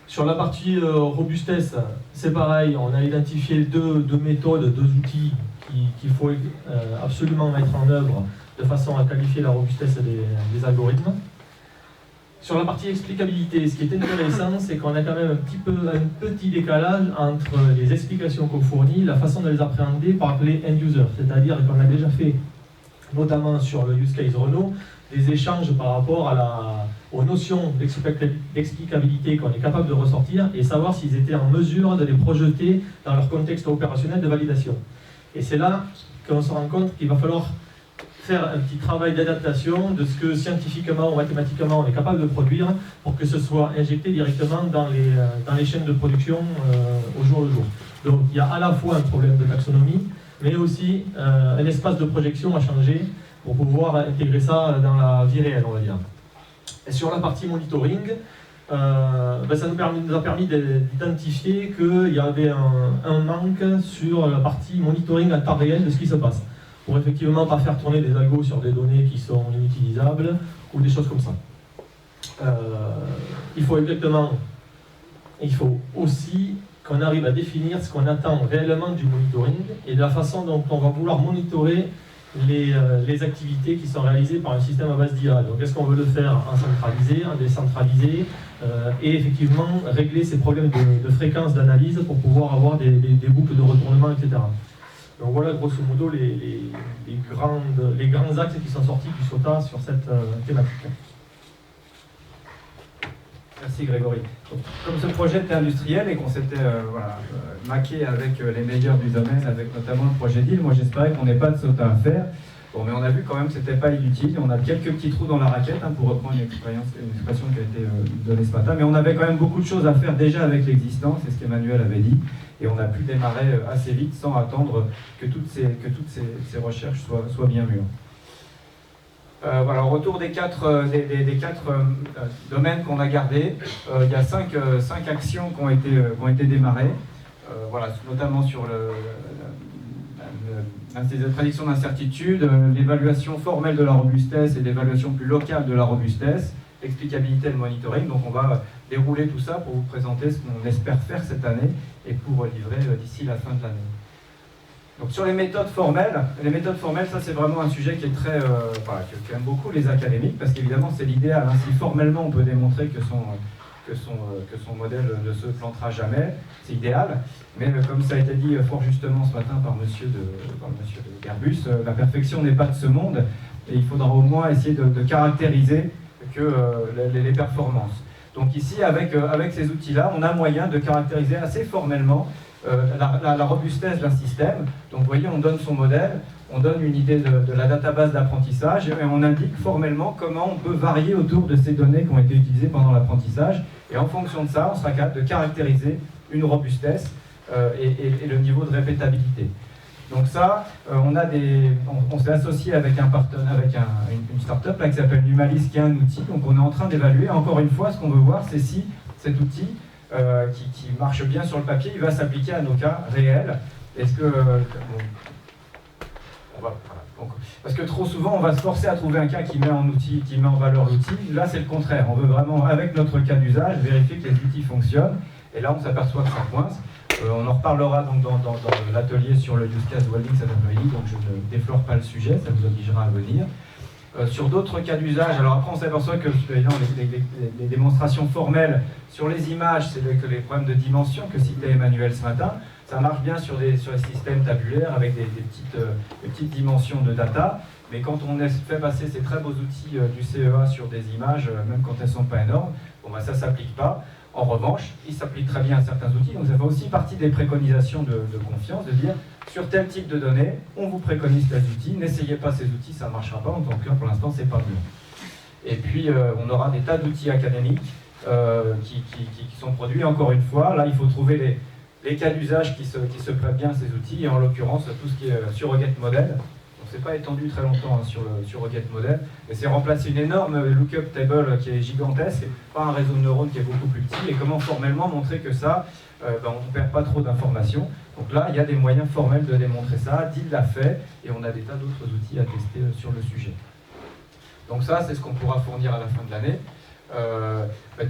Sur la partie robustesse, c'est pareil, on a identifié deux méthodes, 2 outils qu'il faut absolument mettre en œuvre de façon à qualifier la robustesse des algorithmes. Sur la partie explicabilité, ce qui est intéressant, c'est qu'on a quand même un petit décalage entre les explications qu'on fournit, la façon de les appréhender par les end-users. C'est-à-dire qu'on a déjà fait, notamment sur le use case Renault, des échanges par rapport aux notions d'explicabilité qu'on est capable de ressortir et savoir s'ils étaient en mesure de les projeter dans leur contexte opérationnel de validation. Et c'est là qu'on se rend compte qu'il va falloir faire un petit travail d'adaptation de ce que scientifiquement ou mathématiquement on est capable de produire pour que ce soit injecté directement dans les chaînes de production au jour le jour. Donc il y a à la fois un problème de taxonomie, mais aussi un espace de projection à changer pour pouvoir intégrer ça dans la vie réelle, on va dire. Et sur la partie monitoring, ça nous a permis d'identifier qu'il y avait un manque sur la partie monitoring à temps réel de ce qui se passe, pour effectivement pas faire tourner des algos sur des données qui sont inutilisables ou des choses comme ça. Il faut aussi qu'on arrive à définir ce qu'on attend réellement du monitoring et de la façon dont on va vouloir monitorer les activités qui sont réalisées par un système à base d'IA. Donc est-ce qu'on veut le faire en centralisé, en décentralisé, et effectivement régler ces problèmes de fréquence d'analyse pour pouvoir avoir des boucles de retournement, etc. Donc voilà grosso modo les grands axes qui sont sortis du SOTA sur cette thématique. Merci Grégory. Donc, comme ce projet était industriel et qu'on s'était maqué avec les meilleurs du domaine, avec notamment le projet DIL, moi j'espérais qu'on n'ait pas de SOTA à faire. Bon, mais on a vu quand même que c'était pas inutile. On a quelques petits trous dans la raquette, pour reprendre une expression qui a été donnée ce matin. Mais on avait quand même beaucoup de choses à faire déjà avec l'existant, c'est ce qu'Emmanuel avait dit. Et on a pu démarrer assez vite sans attendre que toutes ces recherches soient bien mûres. Voilà, au retour des quatre domaines qu'on a gardés, il y a cinq actions qui ont été démarrées, voilà, notamment sur la prédiction d'incertitude, l'évaluation formelle de la robustesse et l'évaluation plus locale de la robustesse, l'explicabilité et le monitoring. Donc on va dérouler tout ça pour vous présenter ce qu'on espère faire cette année et pour livrer d'ici la fin de l'année. Donc sur les méthodes formelles, ça c'est vraiment un sujet qui est très, qui aime beaucoup les académiques, parce qu'évidemment c'est l'idéal. Hein. Si formellement on peut démontrer que son modèle ne se plantera jamais, c'est idéal. Mais comme ça a été dit fort justement ce matin par monsieur de Garbus, la perfection n'est pas de ce monde, et il faudra au moins essayer de caractériser les performances. Donc ici, avec ces outils-là, on a moyen de caractériser assez formellement la robustesse d'un système. Donc vous voyez, on donne son modèle, on donne une idée de la database d'apprentissage et on indique formellement comment on peut varier autour de ces données qui ont été utilisées pendant l'apprentissage. Et en fonction de ça, on sera capable de caractériser une robustesse et le niveau de répétabilité. Donc ça, on s'est associé avec une start-up qui s'appelle Numalis, qui est un outil. Donc on est en train d'évaluer. Encore une fois, ce qu'on veut voir, c'est si cet outil qui marche bien sur le papier, il va s'appliquer à nos cas réels. Est-ce que parce que trop souvent, on va se forcer à trouver un cas qui met en valeur l'outil. Là, c'est le contraire. On veut vraiment, avec notre cas d'usage, vérifier que les outils fonctionnent. Et là, on s'aperçoit que ça coince. On en reparlera donc dans l'atelier sur le use case welding cet après-midi, donc je ne déflore pas le sujet, ça vous obligera à venir. Sur d'autres cas d'usage, alors après on s'aperçoit que les démonstrations formelles sur les images, c'est que les problèmes de dimension que citait Emmanuel ce matin, ça marche bien sur les systèmes tabulaires avec des petites dimensions de data, mais quand on fait passer ces très beaux outils du CEA sur des images, même quand elles ne sont pas énormes, bon, ça ne s'applique pas. En revanche, il s'applique très bien à certains outils, donc ça fait aussi partie des préconisations de confiance, de dire sur tel type de données, on vous préconise tel outil, n'essayez pas ces outils, ça ne marchera pas, en tant que pour l'instant, c'est pas mieux. Et puis, on aura des tas d'outils académiques qui sont produits, encore une fois, là, il faut trouver les cas d'usage qui se prêtent bien à ces outils, et en l'occurrence, tout ce qui est surrogate model. On ne s'est pas étendu très longtemps sur le surrogate model, mais c'est remplacer une énorme lookup table qui est gigantesque, pas un réseau de neurones qui est beaucoup plus petit, et comment formellement montrer que ça, on ne perd pas trop d'informations. Donc là, il y a des moyens formels de démontrer ça, DIL l'a fait, et on a des tas d'autres outils à tester sur le sujet. Donc ça, c'est ce qu'on pourra fournir à la fin de l'année.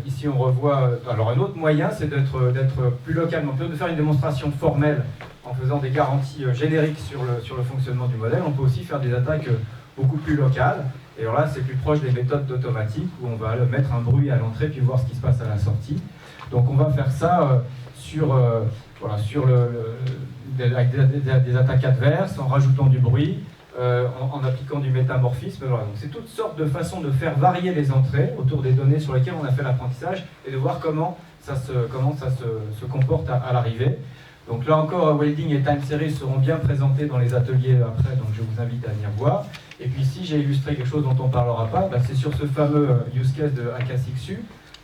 Ici, on revoit... alors un autre moyen, c'est d'être plus localement, de faire une démonstration formelle en faisant des garanties génériques sur le fonctionnement du modèle. On peut aussi faire des attaques beaucoup plus locales. Et alors là, c'est plus proche des méthodes d'automatique où on va mettre un bruit à l'entrée puis voir ce qui se passe à la sortie. Donc on va faire ça avec des attaques adverses, en rajoutant du bruit, en appliquant du métamorphisme. Voilà. Donc c'est toutes sortes de façons de faire varier les entrées autour des données sur lesquelles on a fait l'apprentissage et de voir comment ça se comporte à l'arrivée. Donc là encore, welding et time series seront bien présentés dans les ateliers après, donc je vous invite à venir voir. Et puis ici, j'ai illustré quelque chose dont on ne parlera pas, c'est sur ce fameux use case de AK6U.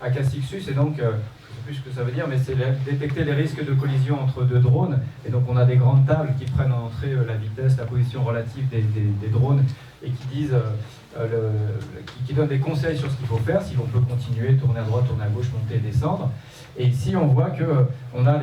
AK6U, c'est donc, je ne sais plus ce que ça veut dire, mais c'est détecter les risques de collision entre deux drones. Et donc on a des grandes tables qui prennent en entrée la vitesse, la position relative des drones et qui disent, qui donnent des conseils sur ce qu'il faut faire, si on peut continuer, tourner à droite, tourner à gauche, monter et descendre. Et ici, on voit qu'on a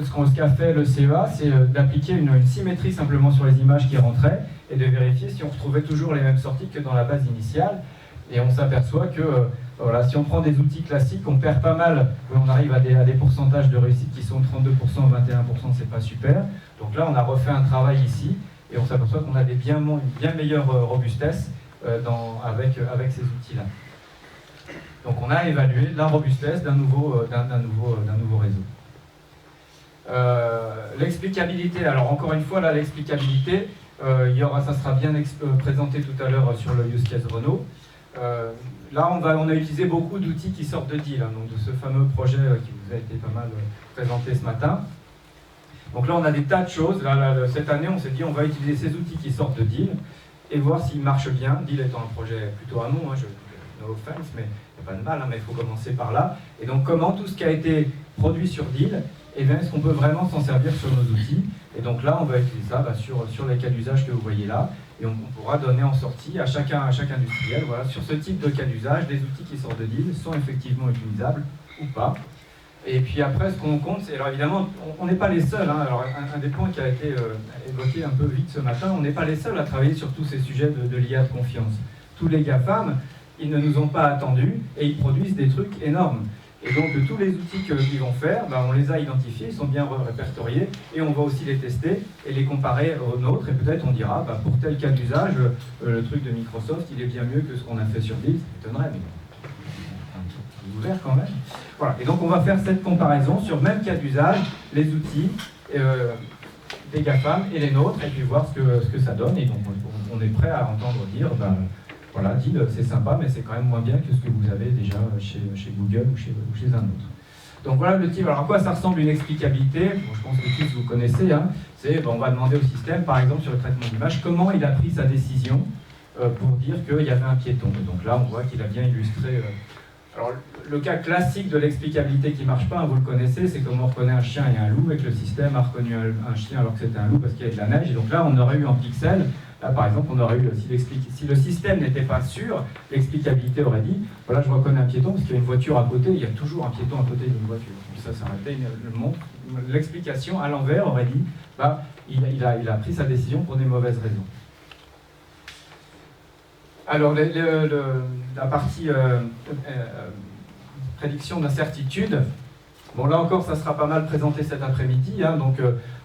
ce qu'a fait le CEA, c'est d'appliquer une symétrie simplement sur les images qui rentraient et de vérifier si on retrouvait toujours les mêmes sorties que dans la base initiale. Et on s'aperçoit que voilà, si on prend des outils classiques, on perd pas mal, on arrive à des pourcentages de réussite qui sont 32%, 21%, c'est pas super. Donc là, on a refait un travail ici et on s'aperçoit qu'on a une bien meilleure robustesse avec ces outils-là. Donc on a évalué la robustesse d'un nouveau réseau. L'explicabilité, alors encore une fois, là, l'explicabilité, ça sera bien présenté tout à l'heure sur le use case Renault. Là, on a utilisé beaucoup d'outils qui sortent de Deal, hein, donc de ce fameux projet qui vous a été pas mal présenté ce matin. Donc là, on a des tas de choses. Là, cette année, on s'est dit on va utiliser ces outils qui sortent de Deal et voir s'ils marchent bien. Deal étant un projet plutôt amont, hein, no offense, mais il n'y a pas de mal, hein, mais il faut commencer par là. Et donc, comment tout ce qui a été produit sur Deal, eh bien, est-ce qu'on peut vraiment s'en servir sur nos outils? Et donc là, on va utiliser ça sur les cas d'usage que vous voyez là. Et on pourra donner en sortie à chaque industriel, voilà, sur ce type de cas d'usage, les outils qui sortent de Deal sont effectivement utilisables ou pas. Et puis après, ce qu'on compte, c'est, alors évidemment, on n'est pas les seuls, hein, alors un des points qui a été évoqué un peu vite ce matin, on n'est pas les seuls à travailler sur tous ces sujets de l'IA de confiance. Tous les GAFAM, ils ne nous ont pas attendus et ils produisent des trucs énormes. Et donc tous les outils qu'ils vont faire, on les a identifiés, ils sont bien répertoriés et on va aussi les tester et les comparer aux nôtres et peut-être on dira pour tel cas d'usage, le truc de Microsoft il est bien mieux que ce qu'on a fait sur Deal, ça m'étonnerait, mais un tout petit ouvert quand même. Voilà, et donc on va faire cette comparaison sur le même cas d'usage, les outils des GAFAM et les nôtres et puis voir ce que ça donne et donc on est prêt à entendre dire voilà, Deal, c'est sympa, mais c'est quand même moins bien que ce que vous avez déjà chez Google ou chez un autre. Donc voilà le type. Alors à quoi ça ressemble une explicabilité? Je pense que tous vous connaissez. Hein. C'est, on va demander au système, par exemple sur le traitement d'image, comment il a pris sa décision pour dire qu'il y avait un piéton. Et donc là, on voit qu'il a bien illustré. Alors le cas classique de l'explicabilité qui ne marche pas, hein, vous le connaissez, c'est comme on reconnaît un chien et un loup, et que le système a reconnu un chien alors que c'était un loup parce qu'il y avait de la neige. Et donc là, on aurait eu en pixels. Là, par exemple, on aurait eu, si le système n'était pas sûr, l'explicabilité aurait dit, voilà, je reconnais un piéton parce qu'il y a une voiture à côté, il y a toujours un piéton à côté d'une voiture. Donc ça s'arrêtait, l'explication à l'envers aurait dit, il a pris sa décision pour des mauvaises raisons. Alors, la partie prédiction d'incertitude, bon là encore, ça sera pas mal présenté cet après-midi, hein, donc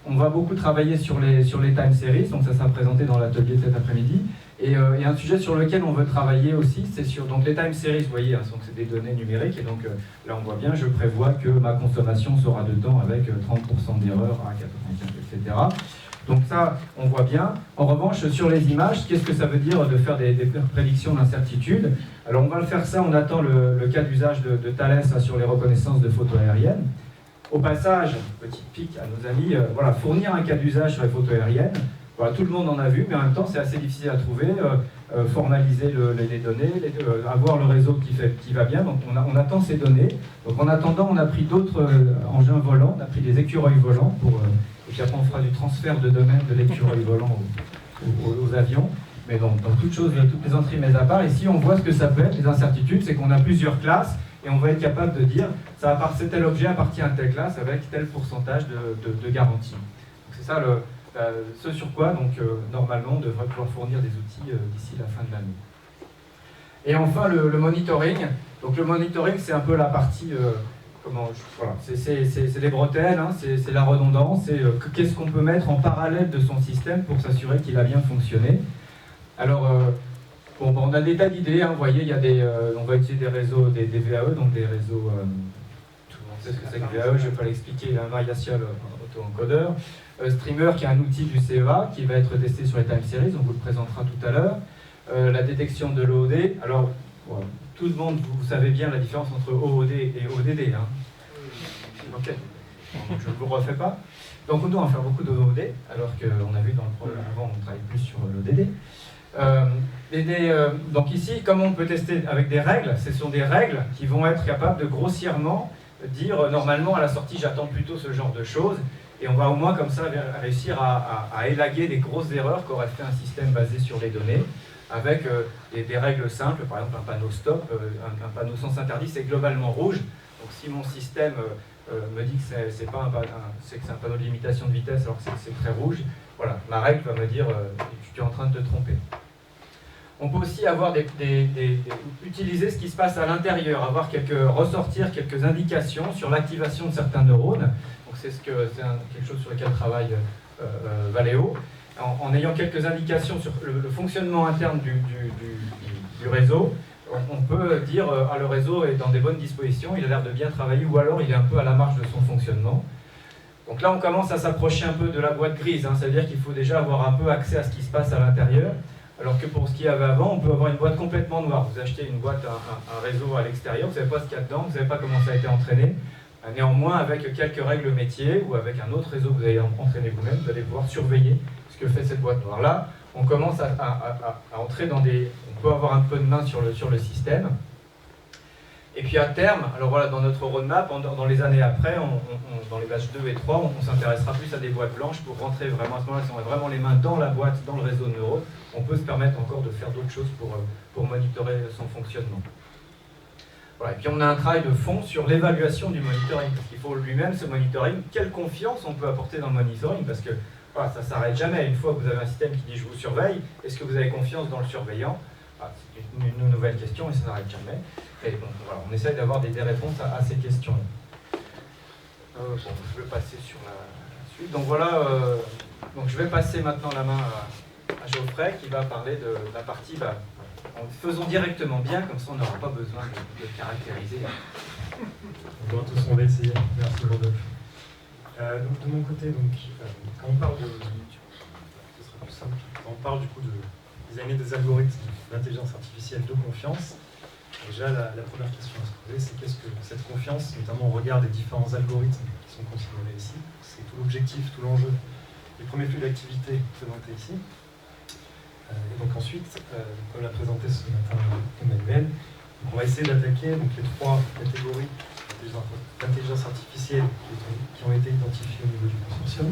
on va beaucoup travailler sur les time series, donc ça sera présenté dans l'atelier cet après-midi. Et un sujet sur lequel on veut travailler aussi, c'est sur donc les time series, vous voyez, hein, donc c'est des données numériques, et donc là on voit bien, je prévois que ma consommation sera de temps avec 30% d'erreur à 95, etc. Donc ça, on voit bien. En revanche, sur les images, qu'est-ce que ça veut dire de faire des prédictions d'incertitude? Alors on va le faire ça, on attend le cas d'usage de Thales sur les reconnaissances de photos aériennes. Au passage, petite pique à nos amis, voilà, fournir un cas d'usage sur les photos aériennes, voilà, tout le monde en a vu, mais en même temps c'est assez difficile à trouver, formaliser les données, avoir le réseau qui va bien, donc on attend ces données. Donc en attendant, on a pris d'autres engins volants, on a pris des écureuils volants, et puis après on fera du transfert de domaine de l'écureuil volant aux avions. Mais dans toutes les entrées mises à part, ici on voit ce que ça peut être, les incertitudes, c'est qu'on a plusieurs classes, et on va être capable de dire, tel objet appartient à telle classe avec tel pourcentage de garantie. Donc c'est ça ce sur quoi, donc, normalement, on devrait pouvoir fournir des outils d'ici la fin de l'année. Et enfin, le monitoring. Donc le monitoring, c'est un peu la partie, voilà, c'est les bretelles, hein, c'est la redondance, c'est qu'est-ce qu'on peut mettre en parallèle de son système pour s'assurer qu'il a bien fonctionné. Alors, on a des tas d'idées, hein, vous voyez, il y a on va utiliser des réseaux, des VAE, donc des réseaux, tout le monde sait ce que c'est que VAE, je ne vais pas l'expliquer, un variational auto-encodeur. Streamer qui est un outil du CEA qui va être testé sur les time series, on vous le présentera tout à l'heure. La détection de l'OOD, alors voilà, tout le monde, vous savez bien la différence entre OOD et ODD. Hein. Ok, donc je ne vous refais pas. Donc on doit en faire beaucoup d'OOD, alors qu'on a vu dans le programme avant, on travaille plus sur l'ODD. Donc ici, comment on peut tester avec des règles? Ce sont des règles qui vont être capables de grossièrement dire normalement à la sortie j'attends plutôt ce genre de choses, et on va au moins comme ça réussir à élaguer des grosses erreurs qu'aurait fait un système basé sur les données avec des règles simples, par exemple un panneau stop, un panneau sens interdit, c'est globalement rouge. Donc si mon système me dit que c'est un panneau de limitation de vitesse alors que c'est très rouge, voilà, ma règle va me dire tu es en train de te tromper. On peut aussi avoir utiliser ce qui se passe à l'intérieur, ressortir quelques indications sur l'activation de certains neurones. Donc c'est quelque chose sur lequel travaille Valeo. en ayant quelques indications sur le fonctionnement interne du réseau, on peut dire ah, le réseau est dans des bonnes dispositions, il a l'air de bien travailler, ou alors il est un peu à la marge de son fonctionnement. Donc là, on commence à s'approcher un peu de la boîte grise, hein, ça veut dire qu'il faut déjà avoir un peu accès à ce qui se passe à l'intérieur, alors que pour ce qu'il y avait avant, on peut avoir une boîte complètement noire. Vous achetez une boîte, un réseau à l'extérieur, vous ne savez pas ce qu'il y a dedans, vous ne savez pas comment ça a été entraîné. Néanmoins, avec quelques règles métiers ou avec un autre réseau que vous allez entraîner vous-même, vous allez pouvoir surveiller ce que fait cette boîte noire. Là, on commence à entrer dans des... On peut avoir un peu de main sur le système. Et puis à terme, alors voilà, dans notre roadmap, dans les années après, dans les batchs 2 et 3, on s'intéressera plus à des boîtes blanches pour rentrer vraiment, à ce moment-là, si on a vraiment les mains dans la boîte, dans le réseau de neurones, on peut se permettre encore de faire d'autres choses pour monitorer son fonctionnement. Voilà, et puis on a un travail de fond sur l'évaluation du monitoring, parce qu'il faut lui-même ce monitoring, quelle confiance on peut apporter dans le monitoring, parce que voilà, ça ne s'arrête jamais. Une fois que vous avez un système qui dit je vous surveille, est-ce que vous avez confiance dans le surveillant? C'est une nouvelle question et ça n'arrête jamais. Et bon, voilà, on essaye d'avoir des réponses à ces questions. Bon, je vais passer sur la suite. Donc voilà, donc je vais passer maintenant la main à Geoffrey qui va parler de la partie, faisons directement bien, comme ça on n'aura pas besoin de caractériser. Bonjour à tous, on va essayer. Merci Rodolphe. Donc de mon côté, quand on parle ce sera plus simple, quand on parle du coup des années des algorithmes d'intelligence artificielle de confiance, déjà la première question à se poser, c'est qu'est-ce que cette confiance, notamment au regard des différents algorithmes qui sont considérés ici, c'est tout l'objectif, tout l'enjeu des premiers flux d'activité présentés ici. Et donc ensuite, comme l'a présenté ce matin Emmanuel, on va essayer d'attaquer les trois catégories d'intelligence artificielle qui ont été identifiées au niveau du consortium,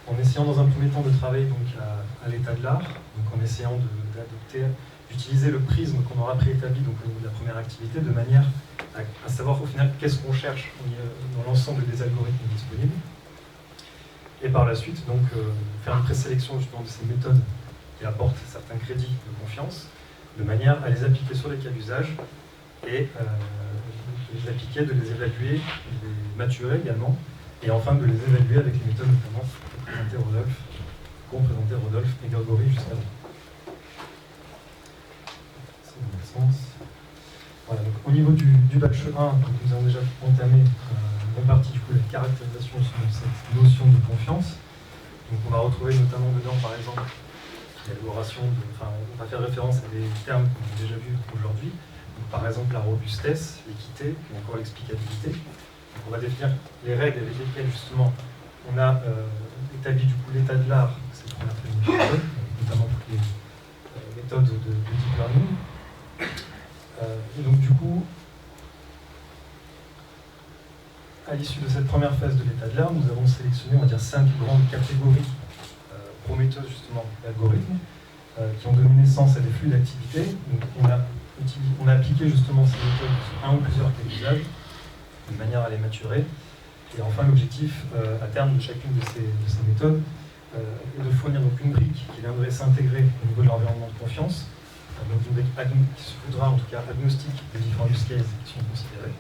en essayant dans un premier temps de travailler à l'état de l'art, en essayant d'utiliser le prisme qu'on aura préétabli au niveau de la première activité, de manière à savoir au final qu'est-ce qu'on cherche dans l'ensemble des algorithmes disponibles, et par la suite faire une présélection justement de ces méthodes qui apportent certains crédits de confiance, de manière à les appliquer sur les cas d'usage et de les appliquer, de les évaluer, de les maturer également, et enfin de les évaluer avec les méthodes notamment qu'ont présenté Rodolphe et Grégory juste avant. C'est dans le sens. Voilà, donc, au niveau du batch 1, nous avons déjà entamé une bonne partie du coup la caractérisation de cette notion de confiance. Donc on va retrouver notamment dedans par exemple l'élaboration on va faire référence à des termes qu'on a déjà vus aujourd'hui. Par exemple la robustesse, l'équité, ou encore l'explicabilité. Donc on va définir les règles avec lesquelles justement on a établi du coup l'état de l'art, cette première méthode, notamment toutes les méthodes de deep learning. Et donc du coup, à l'issue de cette première phase de l'état de l'art, nous avons sélectionné, on va dire, 5 grandes catégories prometteuses justement d'algorithmes qui ont donné naissance à des flux d'activité. Donc on a appliqué justement ces méthodes sur un ou plusieurs cas d'usage, de manière à les maturer. Et enfin, l'objectif à terme de chacune de ces méthodes est de fournir une brique qui viendrait s'intégrer au niveau de l'environnement de confiance, donc une brique qui se voudra en tout cas agnostique des différents use cases qui sont considérés.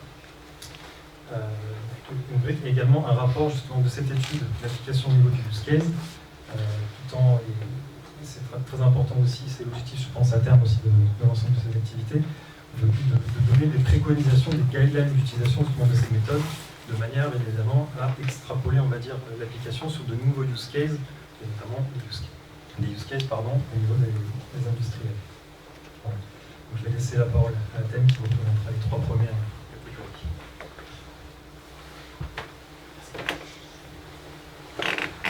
Une brique, mais également un rapport justement de cette étude d'application au niveau du use case, tout en, et c'est très important aussi, c'est l'objectif je pense à terme aussi de l'ensemble de ces activités, de donner des préconisations, des guidelines d'utilisation justement de ces méthodes, de manière bien évidemment à extrapoler, on va dire, l'application sur de nouveaux use cases, et notamment des use cases au niveau des industriels. Voilà. Donc, je vais laisser la parole à Thème qui vous présentera les 3 premières catégories.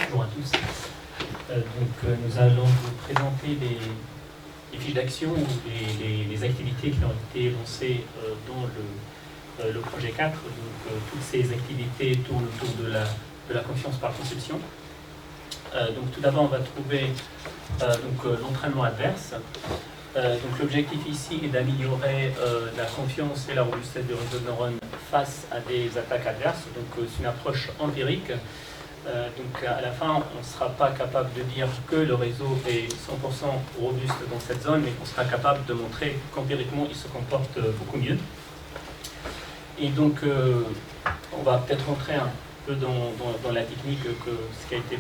Bonjour à tous. Nous allons vous présenter les fiches d'action ou les activités qui ont été lancées dans le projet 4. Toutes ces activités tournent autour de la confiance par conception. Donc tout d'abord, on va trouver l'entraînement adverse. Donc l'objectif ici est d'améliorer la confiance et la robustesse du réseau de neurones face à des attaques adverses. Donc c'est une approche empirique. Donc à la fin, on ne sera pas capable de dire que le réseau est 100% robuste dans cette zone, mais qu'on sera capable de montrer qu'empiriquement il se comporte beaucoup mieux. Et donc on va peut-être rentrer peu dans la technique que ce qui a été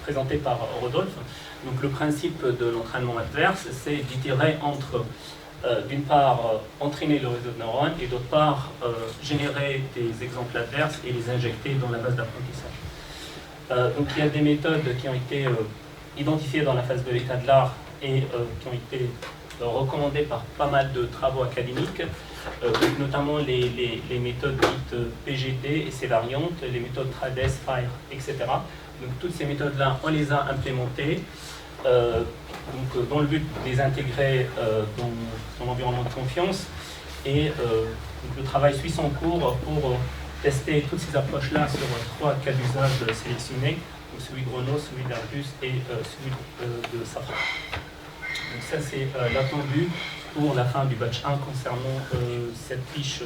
présenté par Rodolphe. Donc le principe de l'entraînement adverse, c'est d'itérer entre, d'une part, entraîner le réseau de neurones et d'autre part, générer des exemples adverses et les injecter dans la base d'apprentissage. Donc il y a des méthodes qui ont été identifiées dans la phase de l'état de l'art et qui ont été recommandées par pas mal de travaux académiques, notamment les méthodes dites PGT et ses variantes, les méthodes TRADES, FIRE, etc. Donc toutes ces méthodes-là, on les a implémentées donc, dans le but de les intégrer dans l'environnement de confiance. Et donc, le travail suit son cours pour tester toutes ces approches-là sur 3 cas d'usage sélectionnés, donc celui de Renault, celui d'Airbus et celui de Safran. Donc ça c'est l'attendu pour la fin du batch 1 concernant cette fiche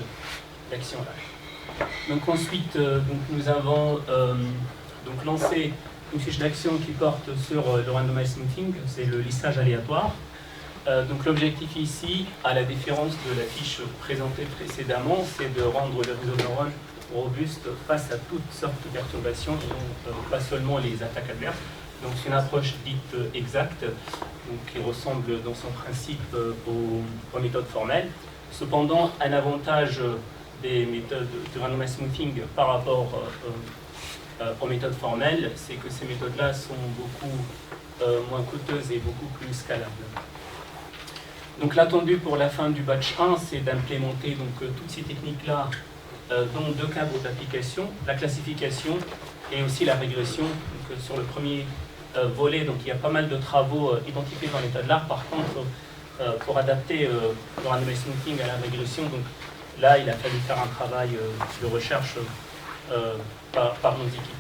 d'action-là. Donc ensuite, donc nous avons donc lancé une fiche d'action qui porte sur le randomized smoothing, c'est le lissage aléatoire. Donc l'objectif ici, à la différence de la fiche présentée précédemment, c'est de rendre le réseau de neurones robuste face à toutes sortes de perturbations, et pas seulement les attaques adverses. Donc c'est une approche dite exacte, donc, qui ressemble dans son principe aux méthodes formelles. Cependant, un avantage des méthodes de randomized smoothing par rapport aux méthodes formelles, c'est que ces méthodes-là sont beaucoup moins coûteuses et beaucoup plus scalables. Donc l'attendu pour la fin du batch 1, c'est d'implémenter toutes ces techniques-là dans 2 cadres d'application, la classification et aussi la régression. Donc, sur le premier volet, donc, il y a pas mal de travaux identifiés dans l'état de l'art. Par contre, pour adapter le randomized smoothing à la régression, donc, là, il a fallu faire un travail de recherche par nos équipes.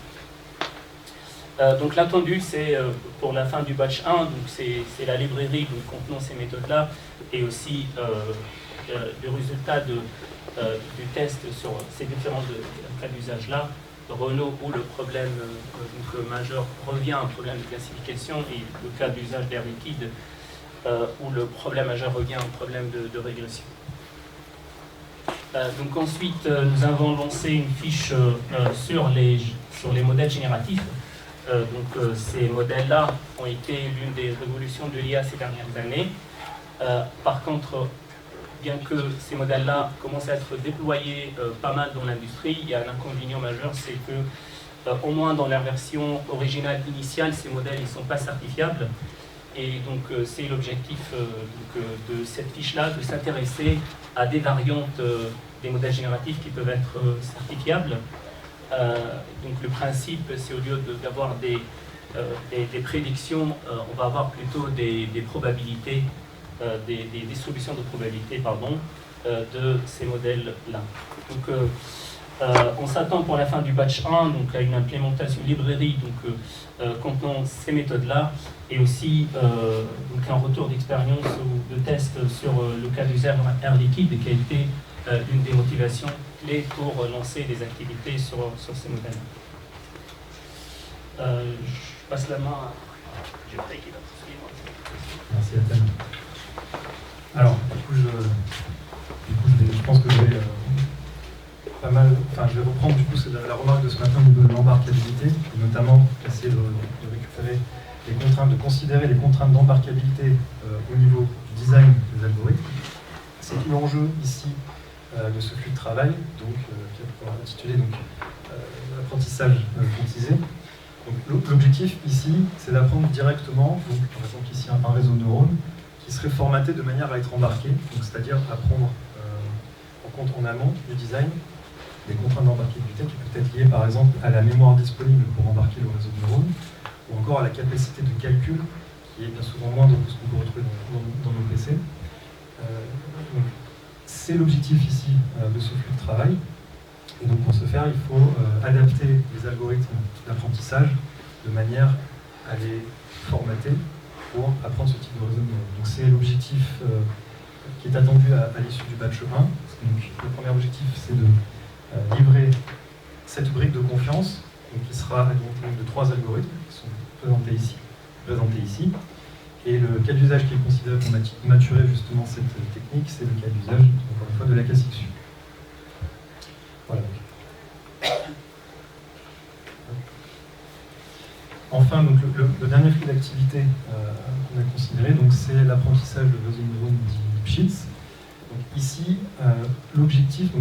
Donc l'attendu, c'est pour la fin du batch 1, donc c'est la librairie donc, contenant ces méthodes-là et aussi le résultat du test sur ces différents cas d'usage-là. Renault, où le problème majeur revient à un problème de classification, et le cas d'usage d'air liquide, où le problème majeur revient à un problème de régression. Donc ensuite, nous avons lancé une fiche sur les modèles génératifs. Ces modèles-là ont été l'une des révolutions de l'IA ces dernières années. Par contre, bien que ces modèles-là commencent à être déployés pas mal dans l'industrie, il y a un inconvénient majeur, c'est que au moins dans leur version originale initiale, ces modèles ne sont pas certifiables. Et donc c'est l'objectif de cette fiche-là, de s'intéresser à des variantes des modèles génératifs qui peuvent être certifiables. Donc le principe, c'est au lieu d'avoir des prédictions, on va avoir plutôt des probabilités, des distributions de probabilités, pardon, de ces modèles-là. Donc on s'attend pour la fin du batch 1 donc, à une implémentation librairie contenant ces méthodes-là, et aussi donc un retour d'expérience ou de test sur le cas d'usage air liquide qui a été l'une des motivations clés pour lancer des activités sur ces modèles. Je passe la main à Geoffrey qui va poursuivre. Merci Athènes. Alors, je pense que je vais je vais reprendre du coup la remarque de ce matin au niveau de l'embarquabilité, et notamment essayer de récupérer les contraintes, de considérer les contraintes d'embarquabilité au niveau du design des algorithmes. C'est tout l'enjeu ici de ce flux de travail, donc qui est intitulé l'apprentissage quantisé. L'objectif ici, c'est d'apprendre directement, donc, par exemple ici un réseau de neurones, qui serait formaté de manière à être embarqué, c'est-à-dire à prendre en compte en amont du design des contraintes d'embarquabilité qui peuvent être liées par exemple à la mémoire disponible pour embarquer le réseau de neurones, ou encore à la capacité de calcul, qui est bien souvent moindre que ce qu'on peut retrouver dans nos PC. C'est l'objectif ici de ce flux de travail. Et donc pour ce faire, il faut adapter les algorithmes d'apprentissage de manière à les formater pour apprendre ce type de réseau de neurones. Donc c'est l'objectif qui est attendu à l'issue du batch 1. Donc, le premier objectif, c'est de livrer cette brique de confiance, donc, qui sera alimentée de 3 algorithmes qui sont présentés ici. Et le cas d'usage qui est considéré pour maturer justement cette technique, c'est le cas d'usage, encore une fois, de la classification. Voilà. enfin, donc, le dernier flux d'activité qu'on a considéré, c'est l'apprentissage de réseaux de neurones dit Lipschitz. Donc, ici, l'objectif,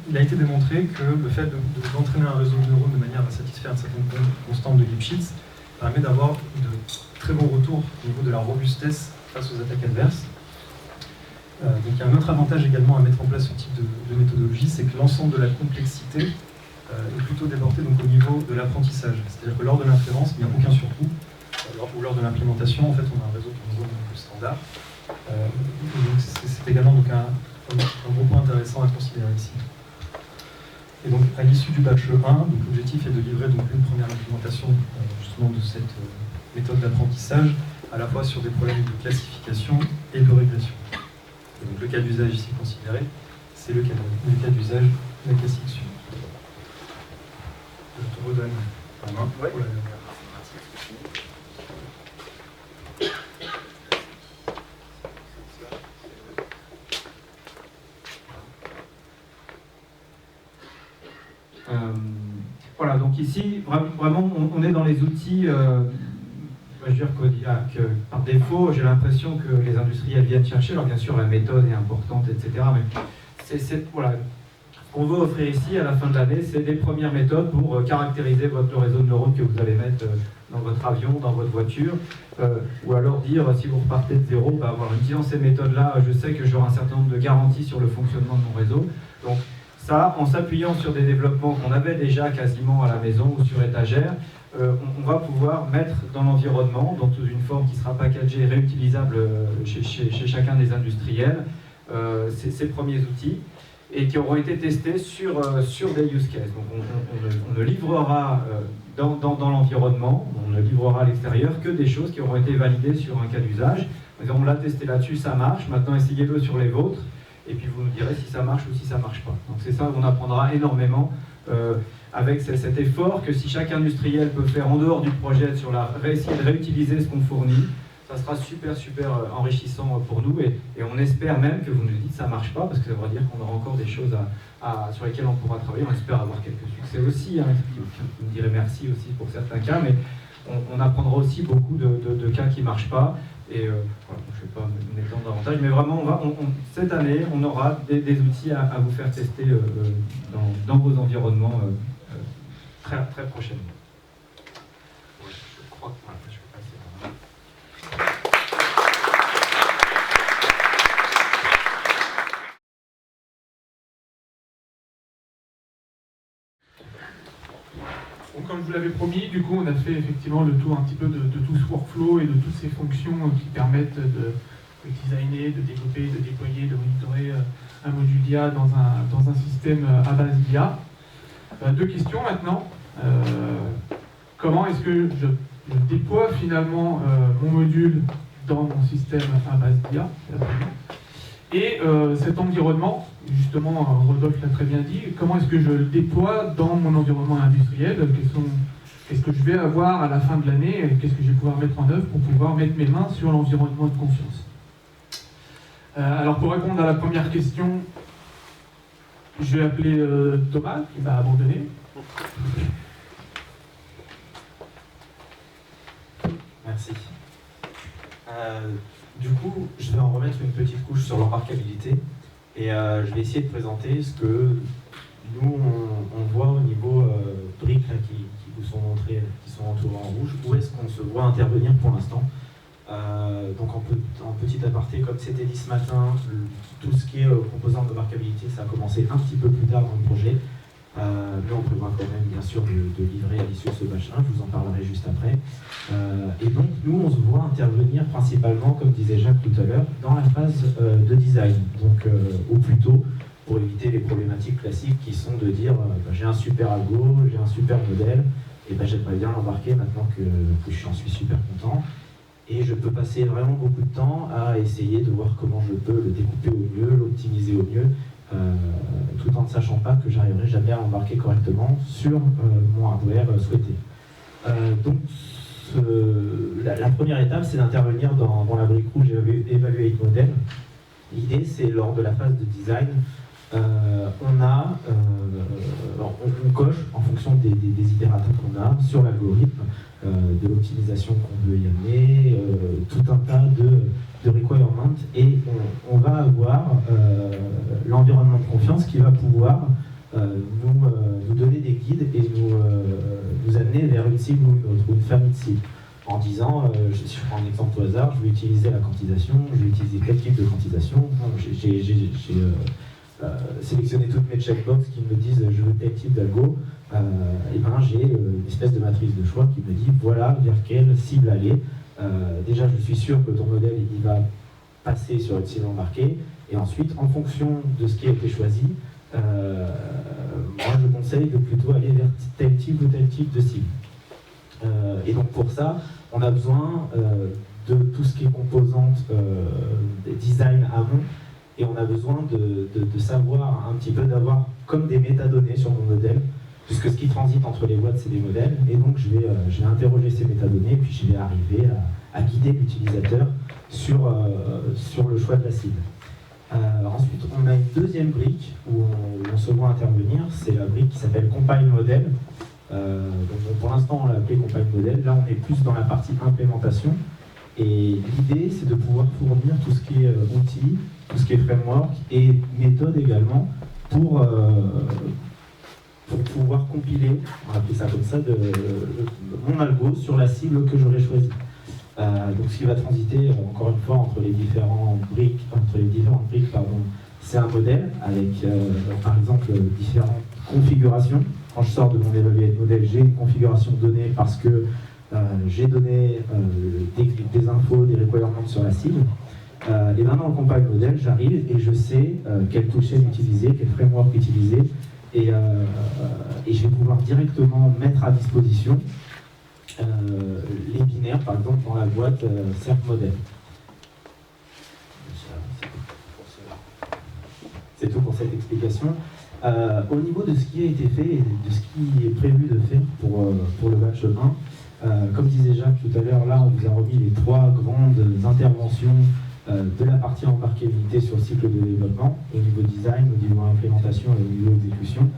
il a été démontré que le fait d'entraîner un réseau de neurones de manière à satisfaire une certaine constante de Lipschitz permet d'avoir de très bons retours au niveau de la robustesse face aux attaques adverses. Donc il y a un autre avantage également à mettre en place ce type de méthodologie, c'est que l'ensemble de la complexité est plutôt déporté au niveau de l'apprentissage. C'est-à-dire que lors de l'inférence, il n'y a aucun surcoût. Ou lors de l'implémentation, en fait, on a un réseau qui est plus standard. C'est également donc, un gros point intéressant à considérer ici. Et donc, à l'issue du batch 1, l'objectif est de livrer une première implémentation justement de cette méthode d'apprentissage, à la fois sur des problèmes de classification et de régression. Et donc, le cas d'usage ici considéré, c'est le cas d'usage de la classification. Je te redonne la main pour la dernière partie. Voilà, donc ici, vraiment, on est dans les outils, je veux dire que par défaut, j'ai l'impression que les industriels viennent chercher. Alors bien sûr, la méthode est importante, etc. Mais voilà, ce qu'on veut offrir ici, à la fin de l'année, c'est des premières méthodes pour caractériser le réseau de neurones que vous allez mettre dans votre avion, dans votre voiture, ou alors dire, si vous repartez de zéro, en utilisant ces méthodes-là, je sais que j'aurai un certain nombre de garanties sur le fonctionnement de mon réseau. Donc, ça, en s'appuyant sur des développements qu'on avait déjà quasiment à la maison ou sur étagère, on va pouvoir mettre dans l'environnement, donc sous une forme qui sera packagée et réutilisable chez chacun des industriels, ces premiers outils, et qui auront été testés sur des use cases. Donc on ne livrera dans l'environnement, on ne livrera à l'extérieur que des choses qui auront été validées sur un cas d'usage. On l'a testé là-dessus, ça marche, maintenant essayez-le sur les vôtres. Et puis vous nous direz si ça marche ou si ça ne marche pas. Donc c'est ça qu'on apprendra énormément avec cet effort que si chaque industriel peut faire en dehors du projet sur essayer de réutiliser ce qu'on fournit, ça sera super enrichissant pour nous et on espère même que vous nous dites que ça ne marche pas parce que ça veut dire qu'on aura encore des choses sur lesquelles on pourra travailler. On espère avoir quelques succès aussi. Vous me direz merci aussi pour certains cas, mais on apprendra aussi beaucoup de cas qui ne marchent pas. Et voilà, je ne vais pas m'étendre davantage, mais vraiment, cette année, on aura des outils à vous faire tester dans vos environnements très prochainement. Je crois que je vais passer Donc, comme je vous l'avais promis, du coup, on a fait effectivement le tour un petit peu de tout ce workflow et de toutes ces fonctions qui permettent de designer, de développer, de déployer, de monitorer un module d'IA dans un système à base d'IA. Deux questions maintenant. Comment est-ce que je déploie finalement mon module dans mon système à base d'IA? Et cet environnement, justement, Rodolphe l'a très bien dit, comment est-ce que je le déploie dans mon environnement industriel? Qu'est-ce que je vais avoir à la fin de l'année? Qu'est-ce que je vais pouvoir mettre en œuvre pour pouvoir mettre mes mains sur l'environnement de confiance? Alors, pour répondre à la première question, je vais appeler Thomas, qui m'a abandonné. Merci. Du coup, je vais en remettre une petite couche sur l'embarquabilité et je vais essayer de présenter ce que nous, on voit au niveau briques qui vous sont montrées, qui sont entourées en rouge. Où est-ce qu'on se voit intervenir pour l'instant? Donc en petit aparté, comme c'était dit ce matin, tout ce qui est composant d'embarquabilité, ça a commencé un petit peu plus tard dans le projet. Mais on prévoit quand même bien sûr de livrer à l'issue de ce batch 1, je vous en parlerai juste après. Et donc nous on se voit intervenir principalement, comme disait Jacques tout à l'heure, dans la phase de design, donc au plus tôt, pour éviter les problématiques classiques qui sont de dire j'ai un super algo, j'ai un super modèle, et j'aimerais bien l'embarquer maintenant que j'en suis super content. Et je peux passer vraiment beaucoup de temps à essayer de voir comment je peux le découper au mieux, l'optimiser au mieux, tout en ne sachant pas que j'arriverai jamais à embarquer correctement sur mon hardware souhaité. Donc la première étape, c'est d'intervenir dans la brique rouge Evaluate Model. L'idée, c'est lors de la phase de design, on coche en fonction des itérateurs qu'on a sur l'algorithme de l'optimisation qu'on veut y amener, tout un tas de requirements, et on va avoir l'environnement de confiance qui va pouvoir nous donner des guides et nous amener vers une cible ou une autre, ou une famille de cibles, en disant, si je prends un exemple au hasard, je vais utiliser la quantisation, je vais utiliser quel type de quantisation. Bon, j'ai sélectionné toutes mes checkbox qui me disent je veux tel type d'algo, et ben j'ai une espèce de matrice de choix qui me dit voilà vers quelle cible aller. Déjà je suis sûr que ton modèle il va passer sur une cible embarquée, et ensuite en fonction de ce qui a été choisi, moi je conseille de plutôt aller vers tel type ou tel type de cible. Et donc pour ça, on a besoin de tout ce qui est composante design amont, et on a besoin de savoir un petit peu, d'avoir comme des métadonnées sur mon modèle, puisque ce qui transite entre les boîtes c'est des modèles, et donc je vais interroger ces métadonnées, et puis je vais arriver à guider l'utilisateur sur le choix de la cible. Ensuite, on a une deuxième brique où on se voit intervenir, c'est la brique qui s'appelle Compile Model. Donc pour l'instant on l'a appelé Compile Model, là on est plus dans la partie implémentation, et l'idée c'est de pouvoir fournir tout ce qui est outils, tout ce qui est framework et méthode également pour pouvoir compiler, on va appeler ça comme ça, mon algo sur la cible que j'aurais choisie. Donc ce qui va transiter encore une fois entre les différentes briques, c'est un modèle avec par exemple différentes configurations. Quand je sors de mon evaluate model, j'ai une configuration donnée parce que j'ai donné des infos, des requirements sur la cible. Et maintenant, dans le compile model, j'arrive et je sais quelle toolchain utiliser, quel framework utiliser, et je vais pouvoir directement mettre à disposition les binaires, par exemple, dans la boîte Serp Model. C'est tout pour cette explication. Au niveau de ce qui a été fait et de ce qui est prévu de faire pour le batch 1, comme disait Jacques tout à l'heure, là on vous a remis les 3 grandes interventions de la partie embarquabilité sur le cycle de développement, au niveau design, au niveau implémentation et au niveau exécution.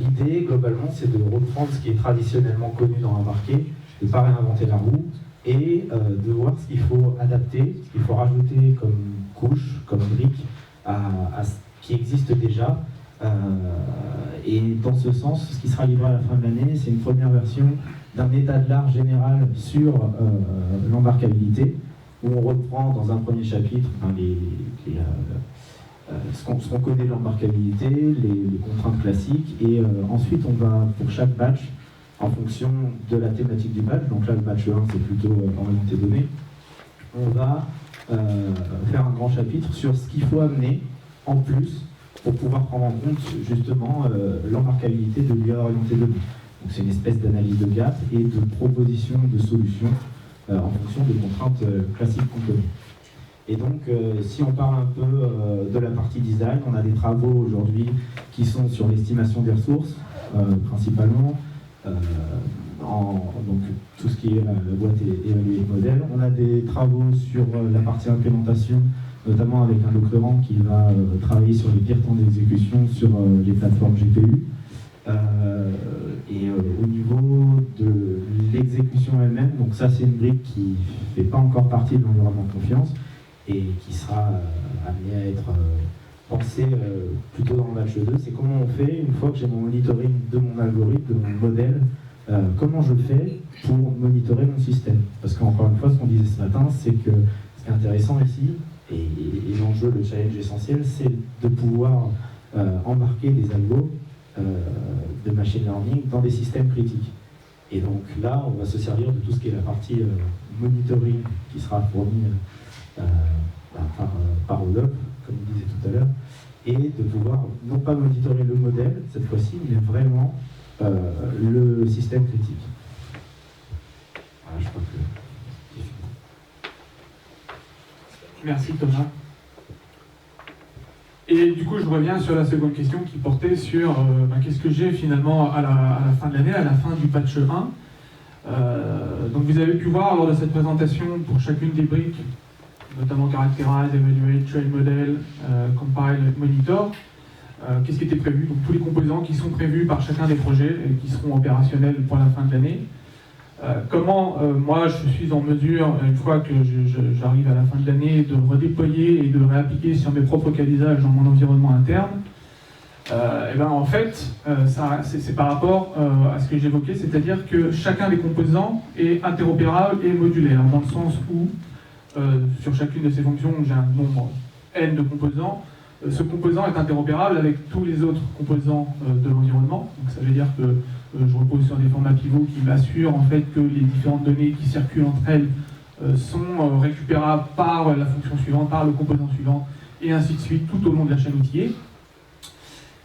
L'idée globalement c'est de reprendre ce qui est traditionnellement connu dans l'embarqué, de ne pas réinventer la roue, et de voir ce qu'il faut adapter, ce qu'il faut rajouter comme couche, comme brique à ce qui existe déjà. Et dans ce sens, ce qui sera livré à la fin de l'année, c'est une première version d'un état de l'art général sur l'embarquabilité, où on reprend dans un premier chapitre ce qu'on connaît de l'embarquabilité, les contraintes classiques, et ensuite on va, pour chaque batch, en fonction de la thématique du batch, donc là le batch 1 c'est plutôt orienté données, on va faire un grand chapitre sur ce qu'il faut amener en plus pour pouvoir prendre en compte justement l'embarquabilité de l'IA orientée données. Donc c'est une espèce d'analyse de gap et de proposition de solutions en fonction des contraintes classiques qu'on connaît. Et donc si on parle un peu de la partie design, on a des travaux aujourd'hui qui sont sur l'estimation des ressources principalement, donc tout ce qui est la boîte évaluée de modèle. On a des travaux sur la partie implémentation, notamment avec un doctorant qui va travailler sur les pires temps d'exécution sur les plateformes GPU. Et au niveau de l'exécution elle-même, donc ça c'est une brique qui ne fait pas encore partie de l'environnement de confiance et qui sera amenée à être pensée plutôt dans le batch 2. C'est comment on fait, une fois que j'ai mon monitoring de mon algorithme, de mon modèle, comment je fais pour monitorer mon système. Parce qu'encore une fois, ce qu'on disait ce matin, c'est que ce qui est intéressant ici, et l'enjeu, le challenge essentiel, c'est de pouvoir embarquer des algos de machine learning dans des systèmes critiques. Et donc là, on va se servir de tout ce qui est la partie monitoring qui sera fournie par Odop, comme on disait tout à l'heure, et de pouvoir non pas monitorer le modèle cette fois-ci, mais vraiment le système critique. Voilà, je crois que... Merci Thomas. Et du coup, je reviens sur la seconde question qui portait sur qu'est-ce que j'ai finalement à la fin de l'année, à la fin du patch 1. Donc vous avez pu voir lors de cette présentation pour chacune des briques, notamment Characterize, Evaluate, Train Model, Compile, Monitor, qu'est-ce qui était prévu, donc tous les composants qui sont prévus par chacun des projets et qui seront opérationnels pour la fin de l'année. Comment moi je suis en mesure, une fois que j'arrive à la fin de l'année, de redéployer et de réappliquer sur mes propres cas d'usage dans mon environnement interne? Et ben en fait, c'est par rapport à ce que j'évoquais, c'est-à-dire que chacun des composants est interopérable et modulaire, dans le sens où sur chacune de ces fonctions, j'ai un nombre n de composants. Ce composant est interopérable avec tous les autres composants de l'environnement. Donc ça veut dire que je repose sur des formats pivots qui m'assurent en fait que les différentes données qui circulent entre elles sont récupérables par la fonction suivante, par le composant suivant, et ainsi de suite tout au long de la chaîne outillée.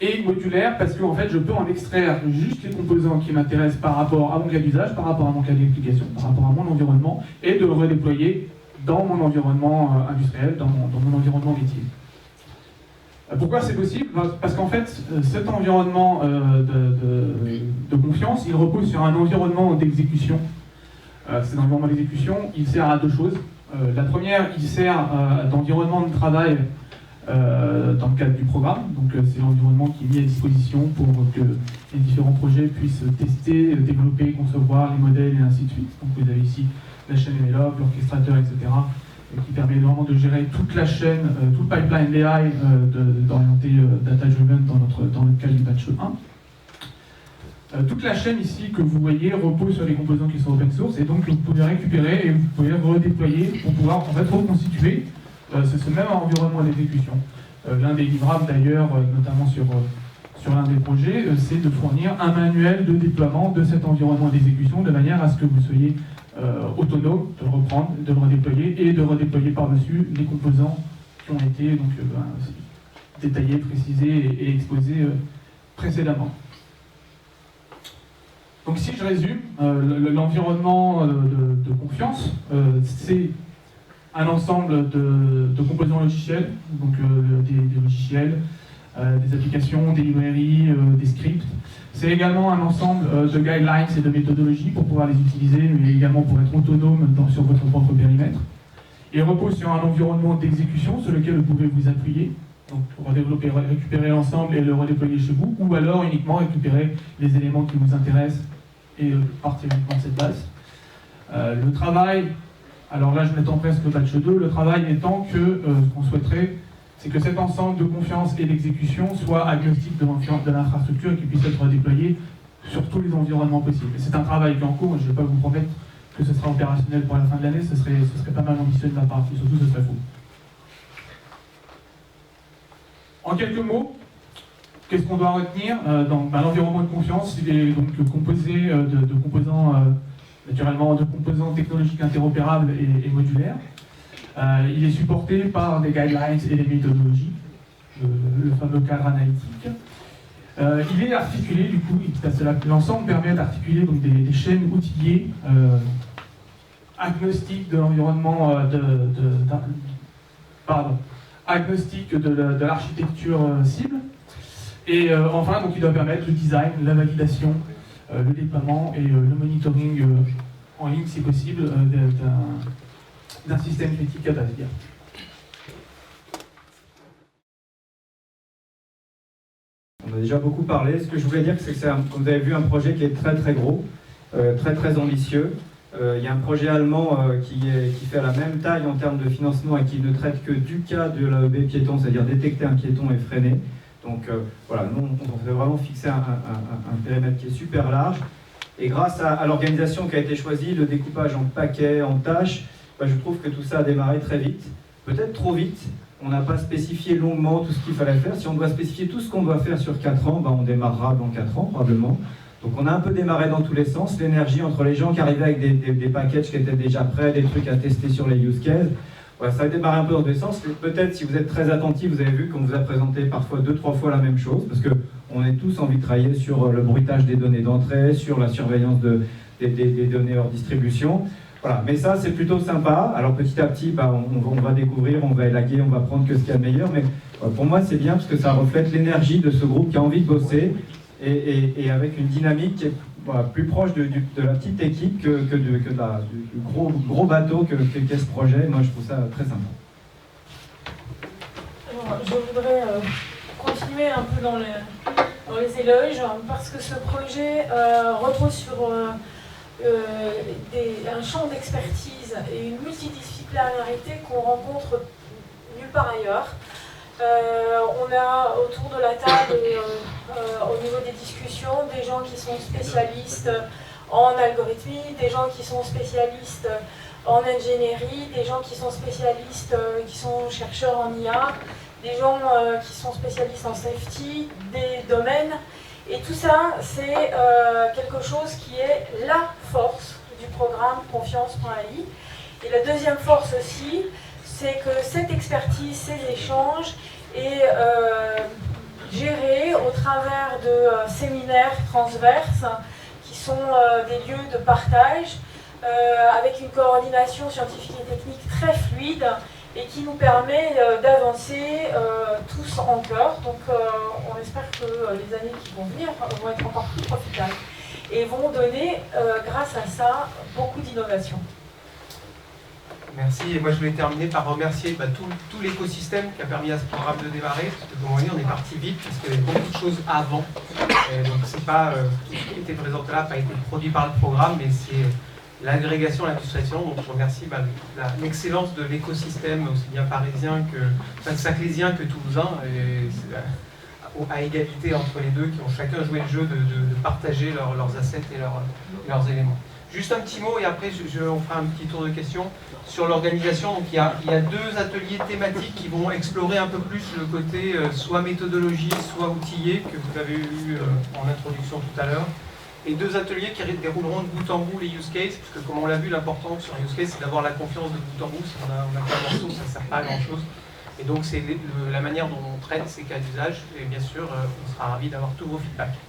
Et modulaire parce que en fait, je peux en extraire juste les composants qui m'intéressent par rapport à mon cas d'usage, par rapport à mon cas d'application, par rapport à mon environnement, et de le redéployer dans mon environnement industriel, dans mon environnement métier. Pourquoi c'est possible? Parce qu'en fait, cet environnement de confiance, il repose sur un environnement d'exécution. Cet environnement d'exécution, il sert à deux choses. La première, il sert d'environnement de travail dans le cadre du programme. Donc c'est l'environnement qui est mis à disposition pour que les différents projets puissent tester, développer, concevoir les modèles et ainsi de suite. Donc vous avez ici la chaîne MLOps, l'orchestrateur, etc. qui permet vraiment de gérer toute la chaîne, tout le pipeline BI, d'orienter data-driven dans le cas du batch 1. Toute la chaîne ici que vous voyez repose sur les composants qui sont open source et donc vous pouvez récupérer et vous pouvez redéployer pour pouvoir en fait reconstituer ce même environnement d'exécution. L'un des livrables d'ailleurs, notamment sur l'un des projets, c'est de fournir un manuel de déploiement de cet environnement d'exécution de manière à ce que vous soyez autonome de le reprendre, de le redéployer et de redéployer par-dessus les composants qui ont été donc, détaillés, précisés et exposés précédemment. Donc si je résume, l'environnement de confiance, c'est un ensemble de composants logiciels, donc des logiciels, des applications, des librairies, des scripts. C'est également un ensemble de guidelines et de méthodologies pour pouvoir les utiliser, mais également pour être autonome sur votre propre périmètre. Il repose sur un environnement d'exécution sur lequel vous pouvez vous appuyer, donc pour récupérer l'ensemble et le redéployer chez vous, ou alors uniquement récupérer les éléments qui vous intéressent et partir uniquement de cette base. Le travail, alors là je m'étends presque au batch 2, le travail étant que ce qu'on souhaiterait, c'est que cet ensemble de confiance et d'exécution soit agnostique de l'infrastructure et qu'il puisse être déployé sur tous les environnements possibles. C'est un travail qui est en cours, je ne vais pas vous promettre que ce sera opérationnel pour la fin de l'année, ce serait pas mal ambitieux de ma part, et surtout ce serait faux. En quelques mots, qu'est-ce qu'on doit retenir? L'environnement de confiance, il est donc composé de composants, naturellement, de composants technologiques interopérables et modulaires. Il est supporté par des guidelines et des méthodologies, le fameux cadre analytique. Il est articulé, du coup, l'ensemble permet d'articuler des chaînes outillées agnostiques de l'environnement, agnostiques de l'architecture cible. Et enfin, donc, il doit permettre le design, la validation, le déploiement et le monitoring en ligne, si possible, d'un système critique à base d'IA. On a déjà beaucoup parlé. Ce que je voulais dire, c'est que vous avez vu un projet qui est très très gros, très ambitieux. Il y a un projet allemand qui fait à la même taille en termes de financement et qui ne traite que du cas de l'AEB piéton, c'est-à-dire détecter un piéton et freiner. Donc voilà, nous on veut vraiment fixer un périmètre qui est super large. Et grâce à l'organisation qui a été choisie, le découpage en paquets, en tâches, je trouve que tout ça a démarré très vite, peut-être trop vite. On n'a pas spécifié longuement tout ce qu'il fallait faire. Si on doit spécifier tout ce qu'on doit faire sur 4 ans, on démarrera dans 4 ans probablement. Donc on a un peu démarré dans tous les sens. L'énergie entre les gens qui arrivaient avec des packages qui étaient déjà prêts, des trucs à tester sur les use cases, ça a démarré un peu dans tous les sens. Peut-être si vous êtes très attentif, vous avez vu qu'on vous a présenté parfois 2-3 fois la même chose, parce qu'on est tous envie de travailler sur le bruitage des données d'entrée, sur la surveillance des données hors distribution. Voilà, mais ça c'est plutôt sympa. Alors petit à petit, on va découvrir, on va élaguer, on va prendre que ce qu'il y a de meilleur. Mais pour moi c'est bien parce que ça reflète l'énergie de ce groupe qui a envie de bosser et avec une dynamique qui est plus proche de la petite équipe que du gros bateau qu'est ce projet. Moi je trouve ça très sympa. Alors, je voudrais continuer un peu dans les éloges parce que ce projet repose sur un champ d'expertise et une multidisciplinarité qu'on rencontre nulle part ailleurs. On a autour de la table, au niveau des discussions, des gens qui sont spécialistes en algorithmie, des gens qui sont spécialistes en ingénierie, des gens qui sont spécialistes, qui sont chercheurs en IA, des gens qui sont spécialistes en safety, des domaines. Et tout ça, c'est quelque chose qui est la force du programme Confiance.ai. Et la deuxième force aussi, c'est que cette expertise, ces échanges est gérée au travers de séminaires transverses qui sont des lieux de partage avec une coordination scientifique et technique très fluide et qui nous permet d'avancer tous en chœur. Donc on espère que les années qui vont venir vont être encore plus profitables et vont donner, grâce à ça, beaucoup d'innovation. Merci, et moi je voulais terminer par remercier tout l'écosystème qui a permis à ce programme de démarrer, parce que comme on dit, on est parti vite, parce qu'il y avait beaucoup de choses avant, et donc c'est pas, tout ce qui était présenté là n'a pas été produit par le programme, mais c'est l'agrégation, l'industrialisation, donc je remercie l'excellence de l'écosystème, aussi bien parisien que saclésien que toulousain, et à égalité entre les deux, qui ont chacun joué le jeu de partager leurs assets et leurs éléments. Juste un petit mot et après on fera un petit tour de questions sur l'organisation. Donc il y a 2 ateliers thématiques qui vont explorer un peu plus le côté soit méthodologie, soit outillé, que vous avez eu en introduction tout à l'heure. Et 2 ateliers qui dérouleront de bout en bout les use cases, puisque comme on l'a vu, l'important sur un use case, c'est d'avoir la confiance de bout en bout. Si on n'a pas de morceau, ça ne sert pas à grand chose. Et donc c'est la manière dont on traite ces cas d'usage. Et bien sûr, on sera ravis d'avoir tous vos feedbacks.